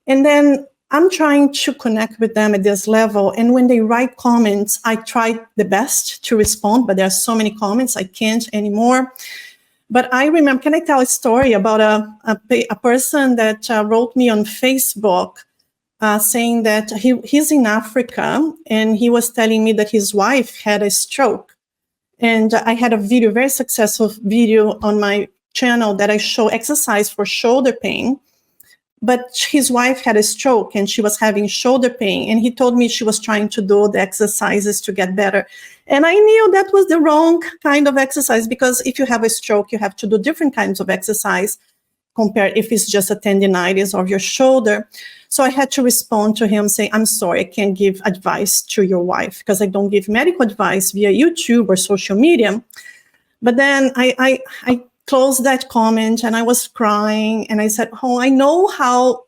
And then I'm trying to connect with them at this level. And when they write comments, I try the best to respond, but there are so many comments, I can't anymore. But I remember, can I tell a story about a person that wrote me on Facebook saying that he's in Africa and he was telling me that his wife had a stroke. And I had a video, very successful video on my channel that I show exercise for shoulder pain. But his wife had a stroke and she was having shoulder pain. And he told me she was trying to do the exercises to get better. And I knew that was the wrong kind of exercise, because if you have a stroke, you have to do different kinds of exercise compared if it's just a tendinitis of your shoulder. So I had to respond to him saying, I'm sorry, I can't give advice to your wife because I don't give medical advice via YouTube or social media. But then I closed that comment and I was crying and I said, oh, I know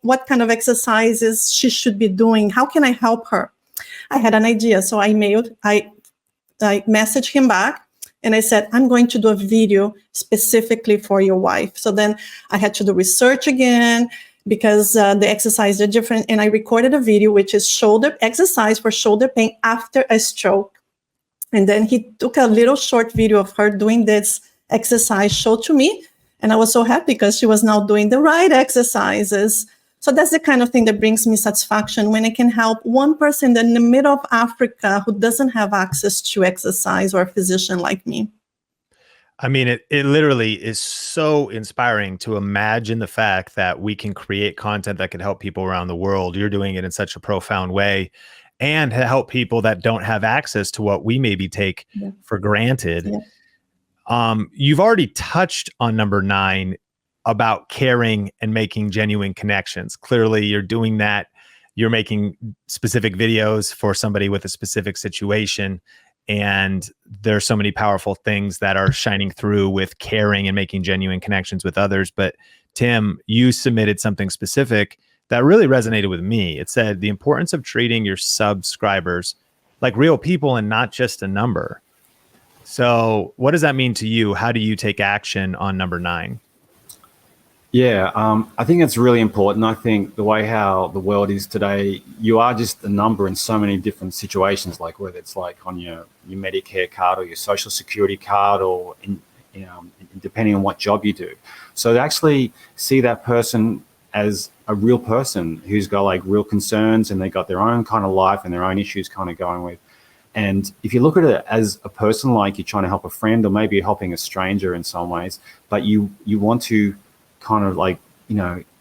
what kind of exercises she should be doing. How can I help her? I had an idea. So I messaged him back and I said, I'm going to do a video specifically for your wife. So then I had to do research again because the exercises are different. And I recorded a video, which is shoulder exercise for shoulder pain after a stroke. And then he took a little short video of her doing this exercise show to me. And I was so happy because she was now doing the right exercises. So that's the kind of thing that brings me satisfaction when I can help one person in the middle of Africa who doesn't have access to exercise or a physician like me. I mean, it literally is so inspiring to imagine the fact that we can create content that can help people around the world. You're doing it in such a profound way and help people that don't have access to what we maybe take for granted. Yeah. You've already touched on number 9 about caring and making genuine connections. Clearly, you're doing that. You're making specific videos for somebody with a specific situation. And there's so many powerful things that are shining through with caring and making genuine connections with others. But Tim, you submitted something specific that really resonated with me. It said the importance of treating your subscribers like real people and not just a number. So what does that mean to you? How do you take action on number 9? Yeah, I think it's really important. I think the way how the world is today, you are just a number in so many different situations, like whether it's like on your Medicare card or your Social Security card, or depending on what job you do. So to actually see that person as a real person who's got like real concerns and they got their own kind of life and their own issues kind of going with. And if you look at it as a person, like you're trying to help a friend or maybe you're helping a stranger in some ways, but you want to kind of like,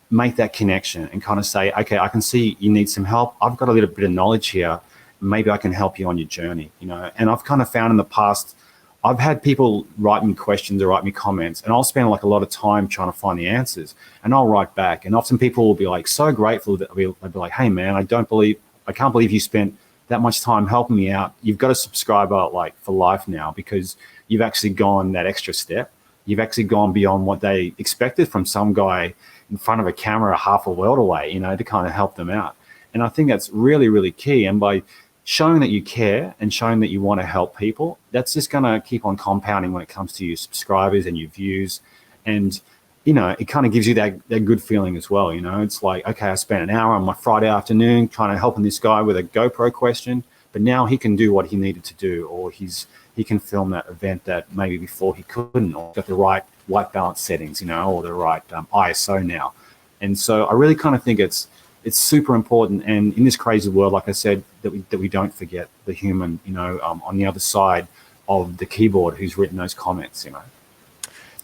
make that connection and kind of say, okay, I can see you need some help. I've got a little bit of knowledge here. Maybe I can help you on your journey, And I've kind of found in the past, I've had people write me questions or write me comments, and I'll spend like a lot of time trying to find the answers, and I'll write back. And often people will be like so grateful that they'll be like, hey man, I can't believe you spent that much time helping me out. You've got a subscriber like for life now because you've actually gone that extra step. You've actually gone beyond what they expected from some guy in front of a camera half a world away, to kind of help them out. And I think that's really, really key. And by showing that you care and showing that you want to help people, that's just going to keep on compounding when it comes to your subscribers and your views. And, you know, it kind of gives you that good feeling as well. You know, it's like, okay, I spent an hour on my Friday afternoon trying to helping this guy with a GoPro question, but now he can do what he needed to do, or he can film that event that maybe before he couldn't, or got the right white balance settings, you know, or the right ISO now. And so I really kind of think it's super important. And in this crazy world, like I said, that we don't forget the human, you know, on the other side of the keyboard who's written those comments, you know.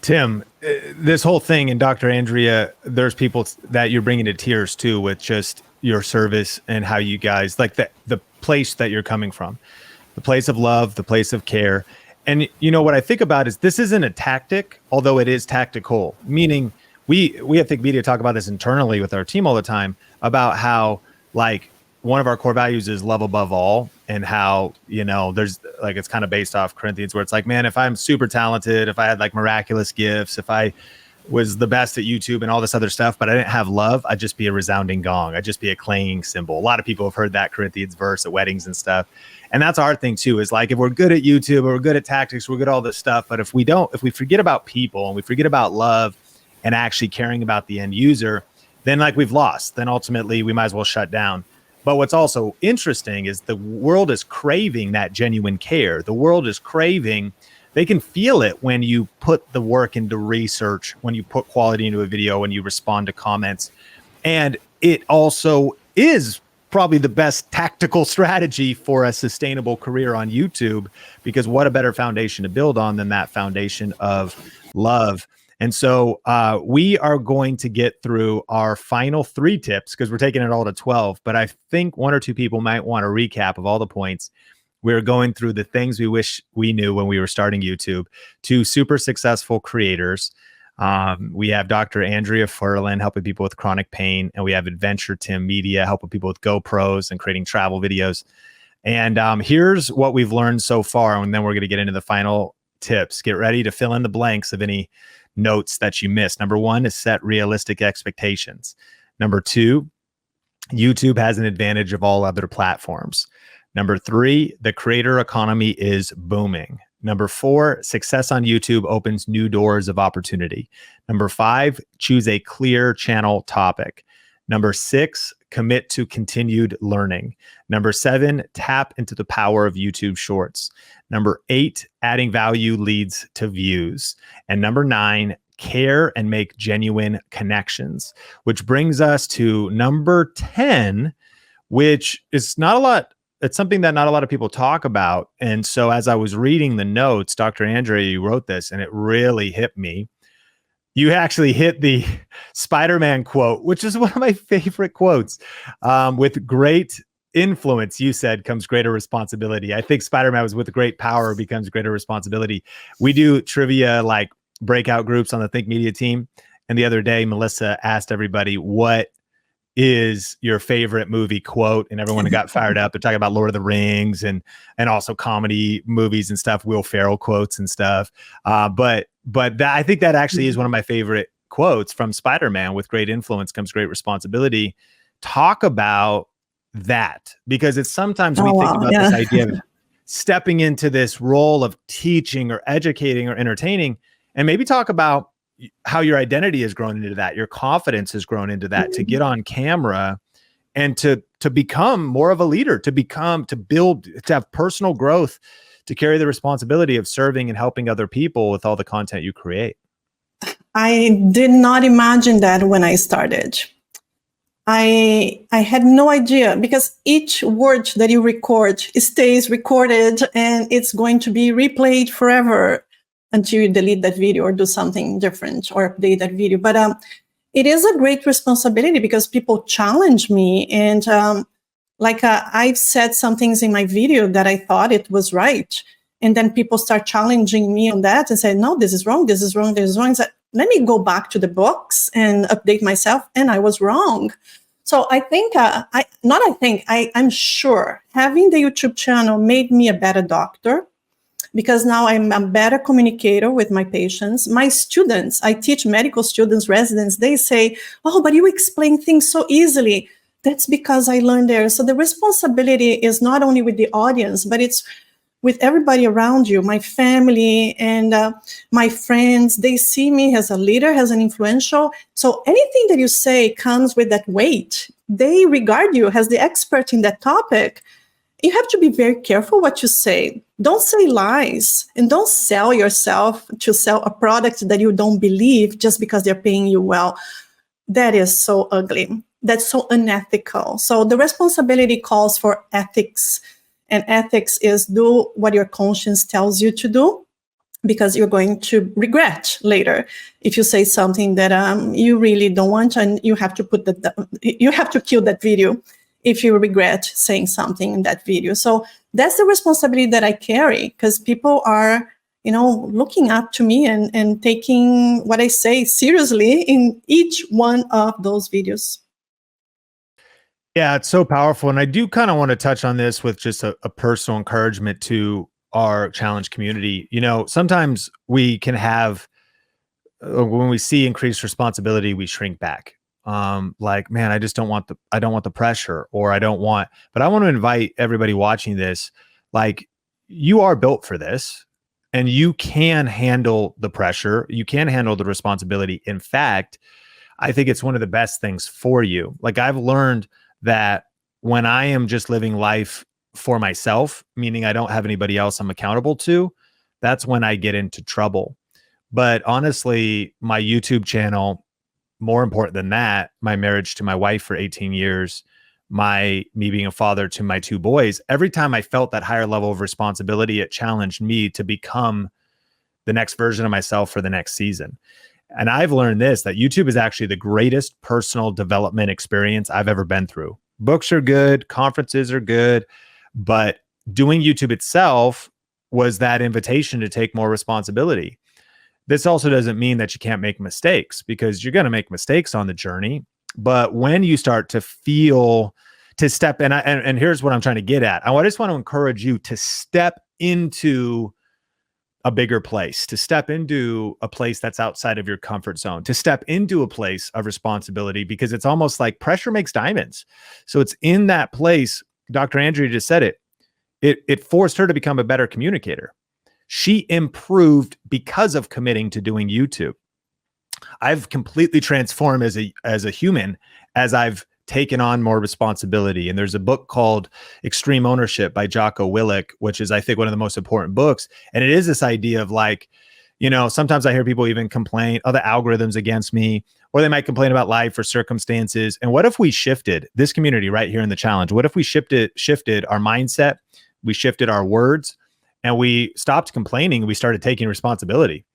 Tim, this whole thing, and Dr. Andrea, there's people that you're bringing to tears too with just your service and how you guys, like the place that you're coming from, the place of love, the place of care. And you know what I think about is this isn't a tactic, although it is tactical, meaning we at Think Media talk about this internally with our team all the time about how, like, one of our core values is love above all, and how, you know, there's like, it's kind of based off Corinthians, where it's like, man, if I'm super talented, if I had like miraculous gifts, if I was the best at YouTube and all this other stuff, but I didn't have love, I'd just be a resounding gong. I'd just be a clanging cymbal. A lot of people have heard that Corinthians verse at weddings and stuff. And that's our thing too, is like, if we're good at YouTube, or we're good at tactics, we're good at all this stuff. But if we forget about people, and we forget about love and actually caring about the end user, then like we've lost. Then ultimately we might as well shut down. But what's also interesting is the world is craving that genuine care. The world is craving, they can feel it when you put the work into research, when you put quality into a video, when you respond to comments. And it also is probably the best tactical strategy for a sustainable career on YouTube, because what a better foundation to build on than that foundation of love. And so we are going to get through our final 3 tips, because we're taking it all to 12. But I think 1 or 2 people might want a recap of all the points. We're going through the things we wish we knew when we were starting YouTube, to super successful creators. We have Dr. Andrea Furlan helping people with chronic pain, and we have Adventure Tim Media helping people with GoPros and creating travel videos. And here's what we've learned so far, and then we're going to get into the final tips. Get ready to fill in the blanks of any notes that you missed. Number 1 is set realistic expectations. Number 2, YouTube has an advantage of all other platforms. Number 3, the creator economy is booming. Number 4, success on YouTube opens new doors of opportunity. Number 5, choose a clear channel topic. Number 6, commit to continued learning. Number 7, tap into the power of YouTube Shorts. Number 8, adding value leads to views. And number 9, care and make genuine connections. Which brings us to number 10, which is not a lot. It's something that not a lot of people talk about. And so as I was reading the notes, Dr. Andrea, you wrote this, and it really hit me. You actually hit the Spider-Man quote, which is one of my favorite quotes. With great influence, you said, comes greater responsibility. I think Spider-Man was with great power becomes greater responsibility. We do trivia, like breakout groups on the Think Media team. And the other day, Melissa asked everybody, what is your favorite movie quote? And everyone got fired up. They're talking about Lord of the Rings and also comedy movies and stuff, Will Ferrell quotes and stuff. But I think that actually is one of my favorite quotes from Spider-Man. With great influence comes great responsibility. Talk about that, because it's sometimes we think about this idea of stepping into this role of teaching or educating or entertaining, and maybe talk about how your identity has grown into that, your confidence has grown into that, to get on camera and to become more of a leader, to build, to have personal growth, to carry the responsibility of serving and helping other people with all the content you create. I did not imagine that when I started. I had no idea, because each word that you record stays recorded, and it's going to be replayed forever until you delete that video or do something different or update that video. But it is a great responsibility, because people challenge me. And I've said some things in my video that I thought it was right. And then people start challenging me on that and say, no, this is wrong, this is wrong, this is wrong. So let me go back to the books and update myself. And I was wrong. So I think, I'm sure having the YouTube channel made me a better doctor, because now I'm a better communicator with my patients. My students, I teach medical students, residents, they say, oh, but you explain things so easily. That's because I learned there. So the responsibility is not only with the audience, but it's with everybody around you, my family and my friends. They see me as a leader, as an influential. So anything that you say comes with that weight. They regard you as the expert in that topic. You have to be very careful what you say. Don't say lies, and don't sell yourself to sell a product that you don't believe just because they're paying you well. That is so ugly. That's so unethical. So the responsibility calls for ethics, and ethics is do what your conscience tells you to do, because you're going to regret later if you say something that you really don't want, and you have to you have to kill that video if you regret saying something in that video. So that's the responsibility that I carry, because people are, looking up to me and taking what I say seriously in each one of those videos. Yeah, it's so powerful. And I do kind of want to touch on this with just a personal encouragement to our challenge community. Sometimes we can have, when we see increased responsibility, we shrink back. Like, man, I don't want the pressure, or but I want to invite everybody watching this, like, you are built for this, and you can handle the pressure. You can handle the responsibility. In fact, I think it's one of the best things for you. Like, I've learned that when I am just living life for myself, meaning I don't have anybody else I'm accountable to, that's when I get into trouble. But honestly, my YouTube channel, more important than that, my marriage to my wife for 18 years, me being a father to my 2 boys, every time I felt that higher level of responsibility, it challenged me to become the next version of myself for the next season. And I've learned this, that YouTube is actually the greatest personal development experience I've ever been through. Books are good, conferences are good, but doing YouTube itself was that invitation to take more responsibility. This also doesn't mean that you can't make mistakes, because you're going to make mistakes on the journey. But when you start to feel to step in, and here's what I'm trying to get at. I just want to encourage you to step into a bigger place, to step into a place that's outside of your comfort zone, to step into a place of responsibility, because it's almost like pressure makes diamonds. So it's in that place. Dr. Andrea just said it. It forced her to become a better communicator. She improved because of committing to doing YouTube. I've completely transformed as a human as I've taken on more responsibility. And there's a book called Extreme Ownership by Jocko Willink, which is, I think, one of the most important books. And it is this idea of, like, sometimes I hear people even complain, oh, the algorithm's against me, or they might complain about life or circumstances. And what if we shifted this community right here in the challenge? What if we shifted our mindset, we shifted our words, and we stopped complaining and we started taking responsibility?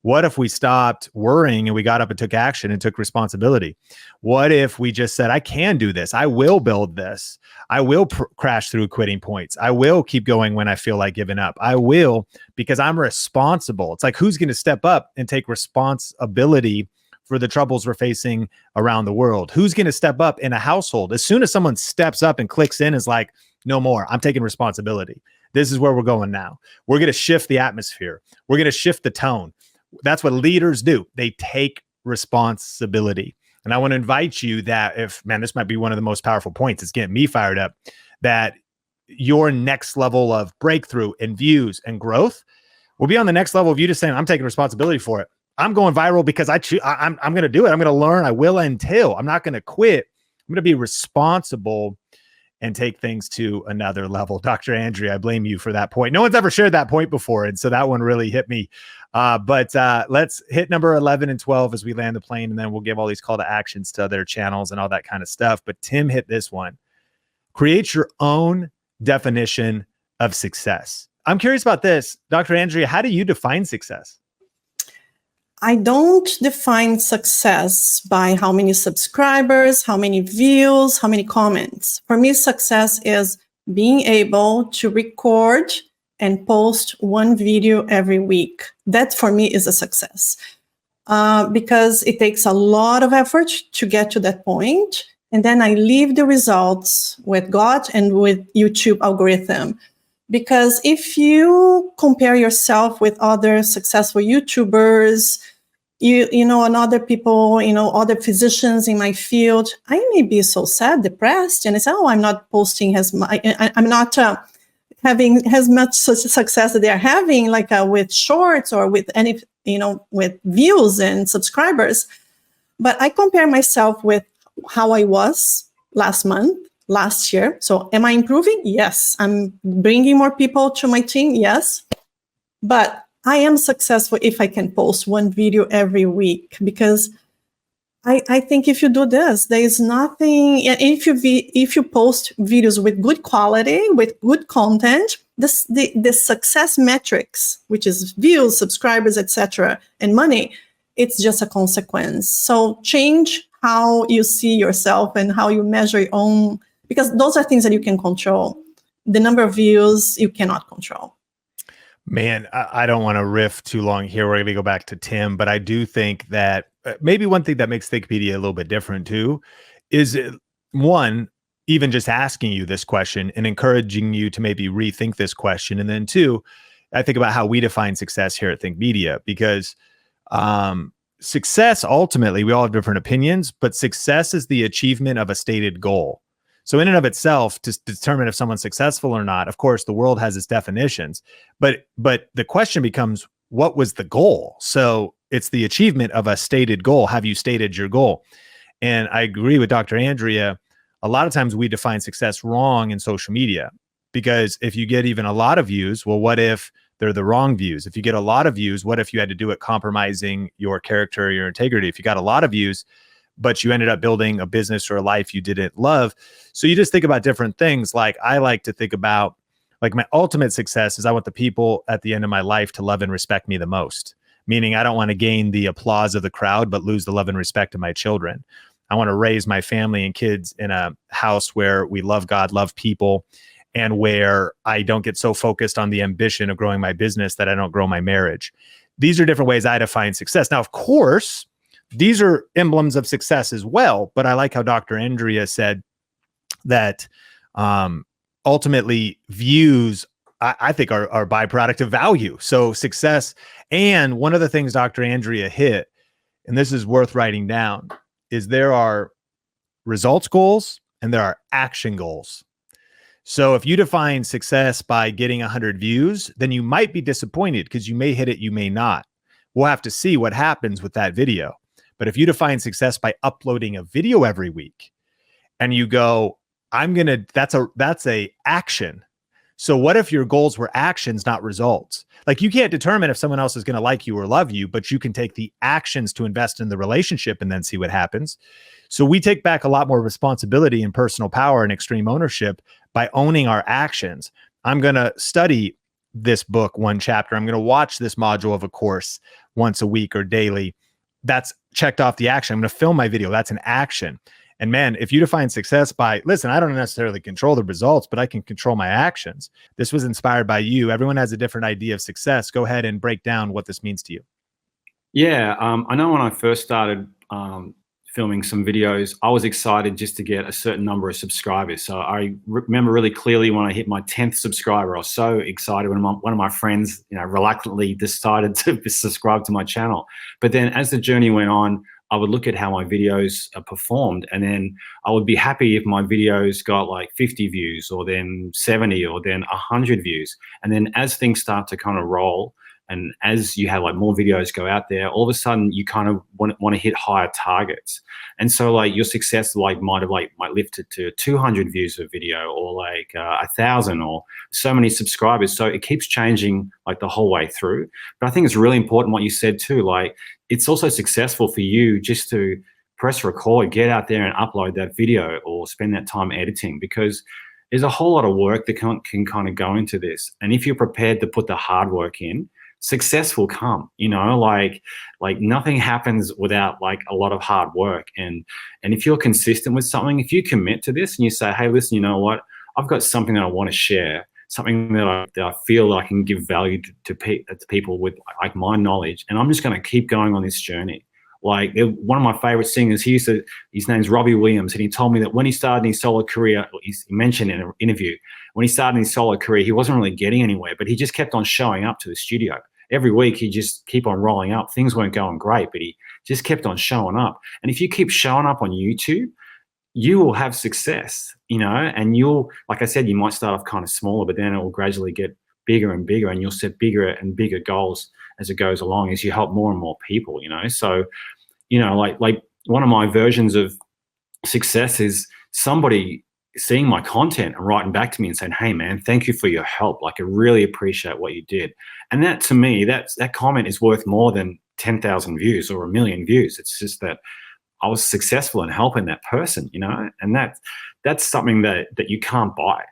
What if we stopped worrying and we got up and took action and took responsibility? What if we just said, I can do this. I will build this. I will crash through quitting points. I will keep going when I feel like giving up. I will, because I'm responsible. It's like, who's going to step up and take responsibility for the troubles we're facing around the world? Who's going to step up in a household? As soon as someone steps up and clicks in, is like, no more. I'm taking responsibility. This is where we're going now. We're going to shift the atmosphere. We're going to shift the tone. That's what leaders do. They take responsibility. And I want to invite you that this might be one of the most powerful points. It's getting me fired up, that your next level of breakthrough and views and growth will be on the next level of you just saying, I'm taking responsibility for it. I'm going viral because I'm going to do it. I'm going to learn. I will until. I'm not going to quit. I'm going to be responsible and take things to another level. Dr. Andrea, I blame you for that point. No one's ever shared that point before. And so that one really hit me. But let's hit number 11 and 12 as we land the plane, and then we'll give all these call to actions to other channels and all that kind of stuff. But Tim hit this one. Create your own definition of success. I'm curious about this. Dr. Andrea, how do you define success? I don't define success by how many subscribers, how many views, how many comments. For me, success is being able to record and post one video every week. That for me is a success, because it takes a lot of effort to get to that point. And then I leave the results with God and with YouTube algorithm. Because if you compare yourself with other successful YouTubers, and other people, other physicians in my field, I may be so sad, depressed, and I say, oh, I'm not posting as much, I'm not having as much success that they're having, like with shorts or with any, with views and subscribers. But I compare myself with how I was last month, last year. So am I improving? Yes. I'm bringing more people to my team. Yes. But I am successful if I can post one video every week, because I think if you do this, there is nothing. If you post videos with good quality, with good content, the success metrics, which is views, subscribers, etc., and money, it's just a consequence. So change how you see yourself and how you measure your own, because those are things that you can control. The number of views you cannot control. Man, I don't want to riff too long here. We're going to go back to Tim, but I do think that maybe one thing that makes Thinkopedia a little bit different too is, one, even just asking you this question and encouraging you to maybe rethink this question. And then two, I think about how we define success here at Thinkmedia, because success, ultimately, we all have different opinions, but success is the achievement of a stated goal. So in and of itself, to determine if someone's successful or not, of course, the world has its definitions, but the question becomes, what was the goal? So it's the achievement of a stated goal. Have you stated your goal? And I agree with Dr. Andrea. A lot of times we define success wrong in social media, because if you get even a lot of views, well, what if they're the wrong views? If you get a lot of views, what if you had to do it compromising your character, your integrity? If you got a lot of views, but you ended up building a business or a life you didn't love. So you just think about different things. Like I like to think about, like, my ultimate success is I want the people at the end of my life to love and respect me the most. Meaning I don't want to gain the applause of the crowd, but lose the love and respect of my children. I want to raise my family and kids in a house where we love God, love people, and where I don't get so focused on the ambition of growing my business that I don't grow my marriage. These are different ways I define success. Now, of course, these are emblems of success as well, but I like how Dr. Andrea said that ultimately views, I think, are a byproduct of value. So success, and one of the things Dr. Andrea hit, and this is worth writing down, is there are results goals and there are action goals. So if you define success by getting 100 views, then you might be disappointed because you may hit it, you may not. We'll have to see what happens with that video. But if you define success by uploading a video every week and you go, that's a action. So what if your goals were actions, not results? Like, you can't determine if someone else is going to like you or love you, but you can take the actions to invest in the relationship and then see what happens. So we take back a lot more responsibility and personal power and extreme ownership by owning our actions. I'm going to study this book one chapter. I'm going to watch this module of a course once a week or daily. That's checked off the action. I'm going to film my video. That's an action. And man, if you define success by, listen, I don't necessarily control the results, but I can control my actions. This was inspired by you. Everyone has a different idea of success. Go ahead and break down what this means to you. Yeah, I know when I first started filming some videos, I was excited just to get a certain number of subscribers. So I remember really clearly when I hit my 10th subscriber, I was so excited when one of my friends, reluctantly decided to subscribe to my channel. But then as the journey went on, I would look at how my videos performed, and then I would be happy if my videos got like 50 views, or then 70, or then 100 views. And then as things start to kind of roll, and as you have like more videos go out there, all of a sudden you kind of want to hit higher targets. And so like your success might lift it to 200 views of video, or like 1,000, or so many subscribers. So it keeps changing like the whole way through. But I think it's really important what you said too. Like, it's also successful for you just to press record, get out there and upload that video, or spend that time editing, because there's a whole lot of work that can kind of go into this. And if you're prepared to put the hard work in, success will come. Like nothing happens without like a lot of hard work. And if you're consistent with something, if you commit to this and you say, hey, listen, you know what, I've got something that I want to share, something that I feel I can give value to people with like my knowledge, and I'm just going to keep going on this journey. Like, one of my favorite singers, his name's Robbie Williams, and he told me that when he started in his solo career, he mentioned in an interview, when he started in his solo career, he wasn't really getting anywhere, but he just kept on showing up to the studio. Every week, he just keep on rolling up. Things weren't going great, but he just kept on showing up. And if you keep showing up on YouTube, you will have success, and you'll, like I said, you might start off kind of smaller, but then it will gradually get bigger and bigger, and you'll set bigger and bigger goals as it goes along, as you help more and more people, So, like one of my versions of success is somebody seeing my content and writing back to me and saying, hey man, thank you for your help. Like, I really appreciate what you did. And that, to me, that comment is worth more than 10,000 views or 1 million views. It's just that I was successful in helping that person, and that's something that you can't buy,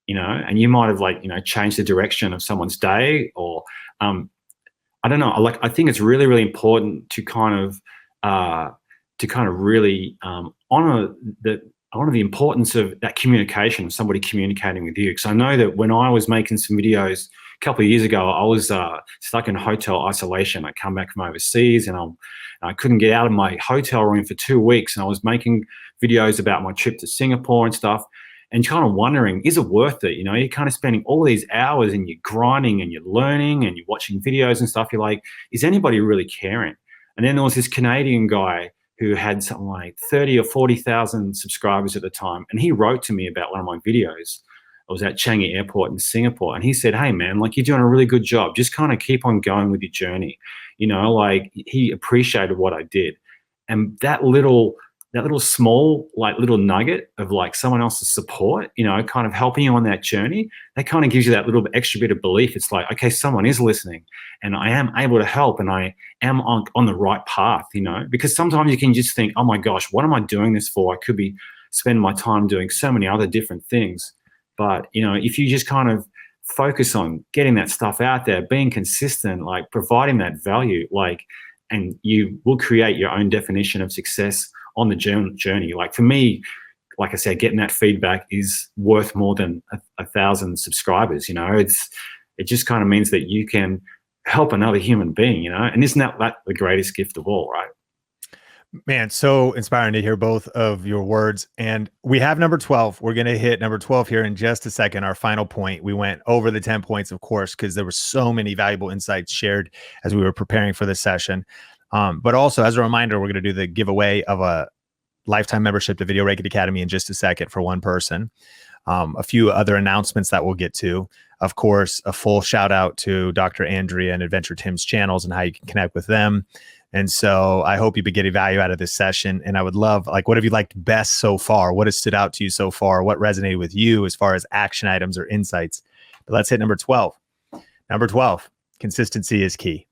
and you might have changed the direction of someone's day, or I don't know. I think it's really, really important to kind of really honor the importance of that communication, of somebody communicating with you. Because I know that when I was making some videos a couple of years ago, I was stuck in hotel isolation. I come back from overseas, and I couldn't get out of my hotel room for 2 weeks, and I was making videos about my trip to Singapore and stuff, and kind of wondering, is it worth it? You're kind of spending all these hours, and you're grinding, and you're learning, and you're watching videos and stuff. You're like, is anybody really caring? And then there was this Canadian guy who had something like 30 or 40,000 subscribers at the time, and he wrote to me about one of my videos. I was at Changi Airport in Singapore, and he said, hey man, like, you're doing a really good job. Just kind of keep on going with your journey. He appreciated what I did. And that little small, little nugget of someone else's support, kind of helping you on that journey, that kind of gives you that little extra bit of belief. It's like, okay, someone is listening, and I am able to help, and I am on the right path, because sometimes you can just think, oh my gosh, what am I doing this for? I could be spending my time doing so many other different things. But, if you just kind of focus on getting that stuff out there, being consistent, providing that value, and you will create your own definition of success on the journey. For me, like I said, getting that feedback is worth more than 1,000 subscribers. It just kind of means that you can help another human being, and isn't that the greatest gift of all, right? Man, so inspiring to hear both of your words. And we have number 12. We're going to hit number 12 here in just a second, our final point. We went over the 10 points, of course, because there were so many valuable insights shared as we were preparing for this session. But also, as a reminder, we're going to do the giveaway of a lifetime membership to Video Reiki Academy in just a second for one person. A few other announcements that we'll get to. Of course, a full shout out to Dr. Andrea and Adventure Tim's channels and how you can connect with them. And so I hope you've been getting value out of this session. And I would love, what have you liked best so far? What has stood out to you so far? What resonated with you as far as action items or insights? But let's hit number 12. Number 12, consistency is key.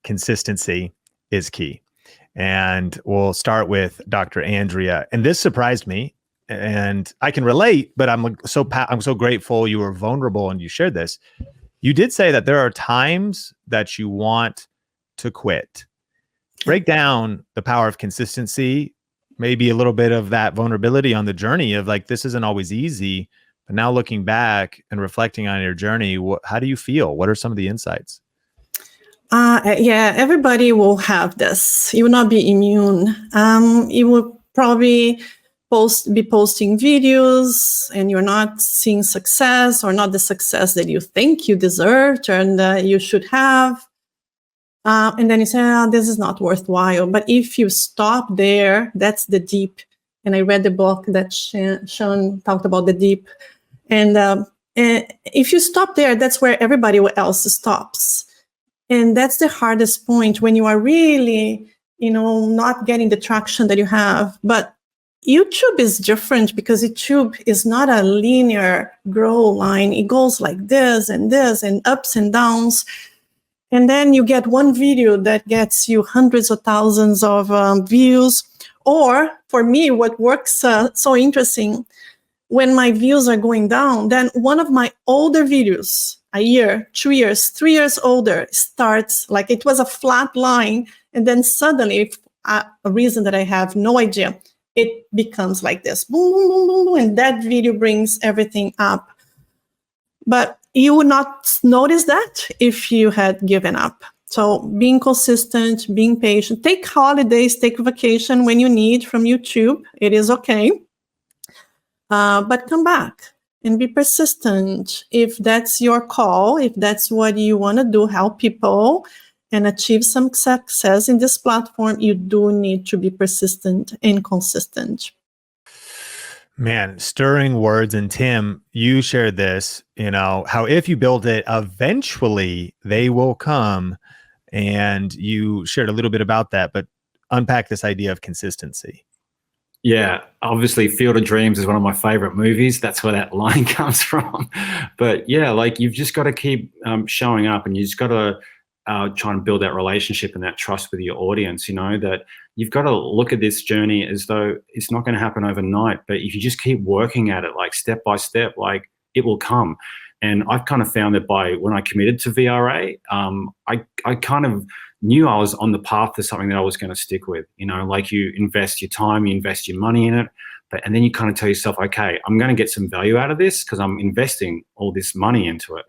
Consistency is key. And we'll start with Dr. Andrea. And this surprised me, and I can relate, but I'm so grateful you were vulnerable and you shared this. You did say that there are times that you want to quit. Break down the power of consistency, maybe a little bit of that vulnerability on the journey of this isn't always easy, but now looking back and reflecting on your journey, how do you feel? What are some of the insights? Yeah, everybody will have this. You will not be immune. You will probably be posting videos and you're not seeing success, or not the success that you think you deserved and you should have. And then you say, this is not worthwhile. But if you stop there, that's the deep. And I read the book that Sean talked about, the deep. And if you stop there, that's where everybody else stops. And that's the hardest point when you are really, not getting the traction that you have. But YouTube is different because YouTube is not a linear grow line. It goes like this and ups and downs. And then you get one video that gets you hundreds of thousands of views. Or for me, what works so interesting, when my views are going down, then one of my older videos, a year, 2 years, 3 years older, starts like it was a flat line. And then suddenly, a reason that I have no idea, it becomes like this, boom, boom, boom, boom, boom, and that video brings everything up. But you would not notice that if you had given up. So being consistent, being patient, take holidays, take vacation when you need from YouTube. It is okay. But come back and be persistent. If that's your call, if that's what you want to do, help people and achieve some success in this platform, you do need to be persistent and consistent. Man, stirring words. And Tim, you shared this, how if you build it, eventually they will come. And you shared a little bit about that, but unpack this idea of consistency. Yeah, obviously Field of Dreams is one of my favorite movies. That's where that line comes from. But yeah, like you've just got to keep showing up, and you just got to try and build that relationship and that trust with your audience, that you've got to look at this journey as though it's not going to happen overnight. But if you just keep working at it, like step by step, like it will come. And I've kind of found that when I committed to VRA, I kind of knew I was on the path to something that I was going to stick with. Like you invest your time, you invest your money in it, and then you kind of tell yourself, okay, I'm going to get some value out of this because I'm investing all this money into it,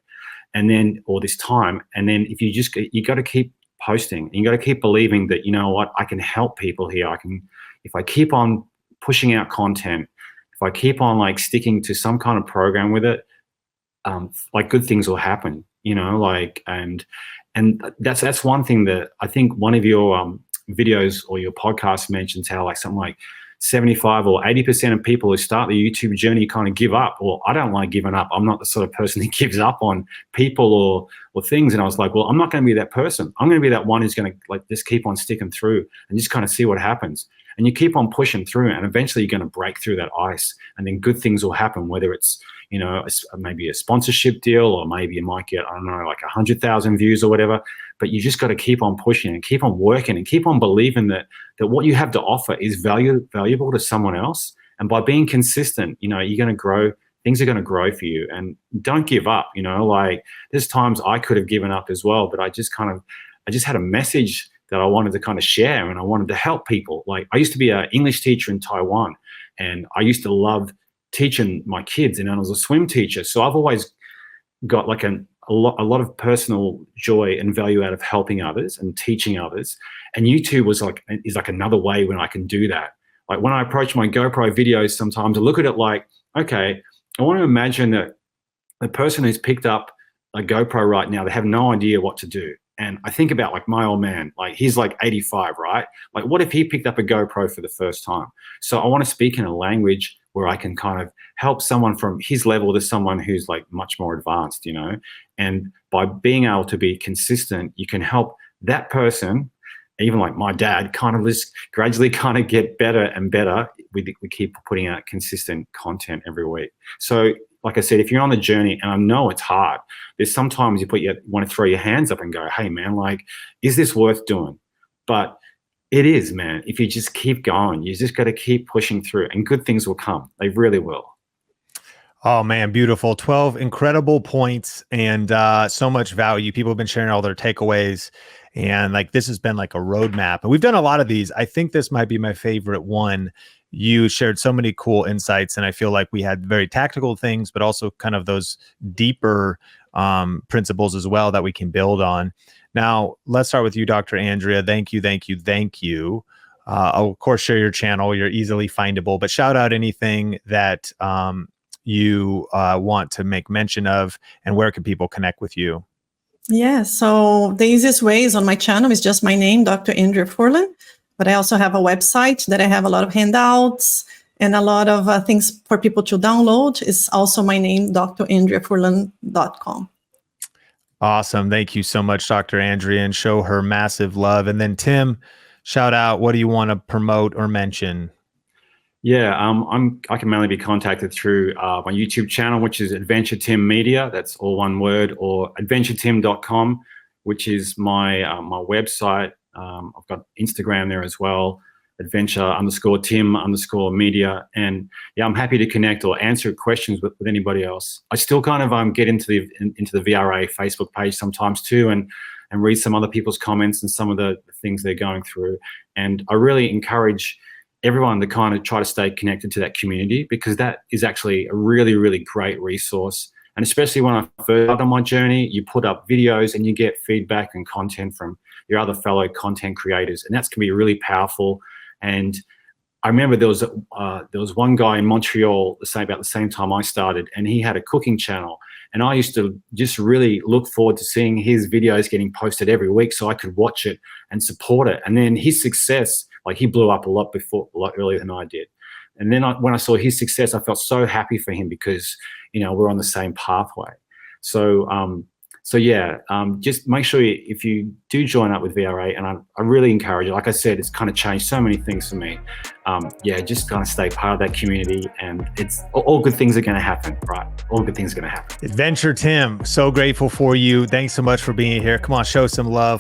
and then all this time. And then if you got to keep posting, and you got to keep believing that, what, I can help people here. If I keep on pushing out content, if I keep on like sticking to some kind of program with it, like good things will happen, and that's one thing that I think one of your videos or your podcast mentions how like something like 75 or 80% of people who start the YouTube journey kind of give up. Well, I don't like giving up. I'm not the sort of person that gives up on people or things. And I was like, well, I'm not going to be that person. I'm going to be that one who's going to like just keep on sticking through and just kind of see what happens. And you keep on pushing through, and eventually you're going to break through that ice, and then good things will happen, whether it's, maybe a sponsorship deal, or maybe you might get, I don't know, like 100,000 views or whatever. But you just got to keep on pushing and keep on working and keep on believing that what you have to offer is valuable to someone else. And by being consistent, you're going to grow. Things are going to grow for you, and don't give up. Like there's times I could have given up as well, but I just had a message that I wanted to kind of share, and I wanted to help people. Like I used to be an English teacher in Taiwan, and I used to love teaching my kids, and I was a swim teacher. So I've always got like a lot of personal joy and value out of helping others and teaching others. And YouTube is like another way when I can do that. Like when I approach my GoPro videos, sometimes I look at it like, okay, I want to imagine that the person who's picked up a GoPro right now, they have no idea what to do. And I think about like my old man, like he's like 85, right? Like what if he picked up a GoPro for the first time? So I want to speak in a language where I can kind of help someone from his level to someone who's like much more advanced, And by being able to be consistent, you can help that person, even like my dad, kind of just gradually kind of get better and better. We keep putting out consistent content every week. So like I said, if you're on the journey, and I know it's hard, there's sometimes you want to throw your hands up and go, hey man, like, is this worth doing? But it is, man. If you just keep going, you just got to keep pushing through, and good things will come. They really will. Oh man, beautiful. 12 incredible points, and so much value. People have been sharing all their takeaways, and like this has been like a roadmap. And we've done a lot of these. I think this might be my favorite one. You shared so many cool insights, and I feel like we had very tactical things, but also kind of those deeper principles as well that we can build on. Now, let's start with you, Dr. Andrea. Thank you, thank you, thank you. I'll, of course, share your channel. You're easily findable, but shout out anything that you want to make mention of, and where can people connect with you? Yeah, so the easiest way is on my channel is just my name, Dr. Andrea Furlan. But I also have a website that I have a lot of handouts and a lot of things for people to download. It's also my name, drandreafurlan.com. Awesome. Thank you so much, Dr. Andrea, and show her massive love. And then Tim, shout out, what do you want to promote or mention? Yeah, I can mainly be contacted through my YouTube channel, which is Adventure Tim Media. That's all one word, or adventuretim.com, which is my my website. I've got Instagram there as well, adventure_Tim_media. And yeah, I'm happy to connect or answer questions with anybody else. I still kind of get into the VRA Facebook page sometimes too, and read some other people's comments and some of the things they're going through. And I really encourage everyone to kind of try to stay connected to that community, because that is actually a really, really great resource. And especially when I first started on my journey, you put up videos and you get feedback and content from your other fellow content creators, and that's can be really powerful. And I remember there was one guy in Montreal about the same time I started, and he had a cooking channel, and I used to just really look forward to seeing his videos getting posted every week so I could watch it and support it. And then his success, like he blew up a lot earlier than I did. And then when I saw his success, I felt so happy for him because, you know, we're on the same pathway. So, just make sure if you do join up with VRA, and I really encourage it. Like I said, it's kind of changed so many things for me. Just kind of stay part of that community, and it's all good things are going to happen, right? All good things are going to happen. Adventure Tim, so grateful for you. Thanks so much for being here. Come on, show some love.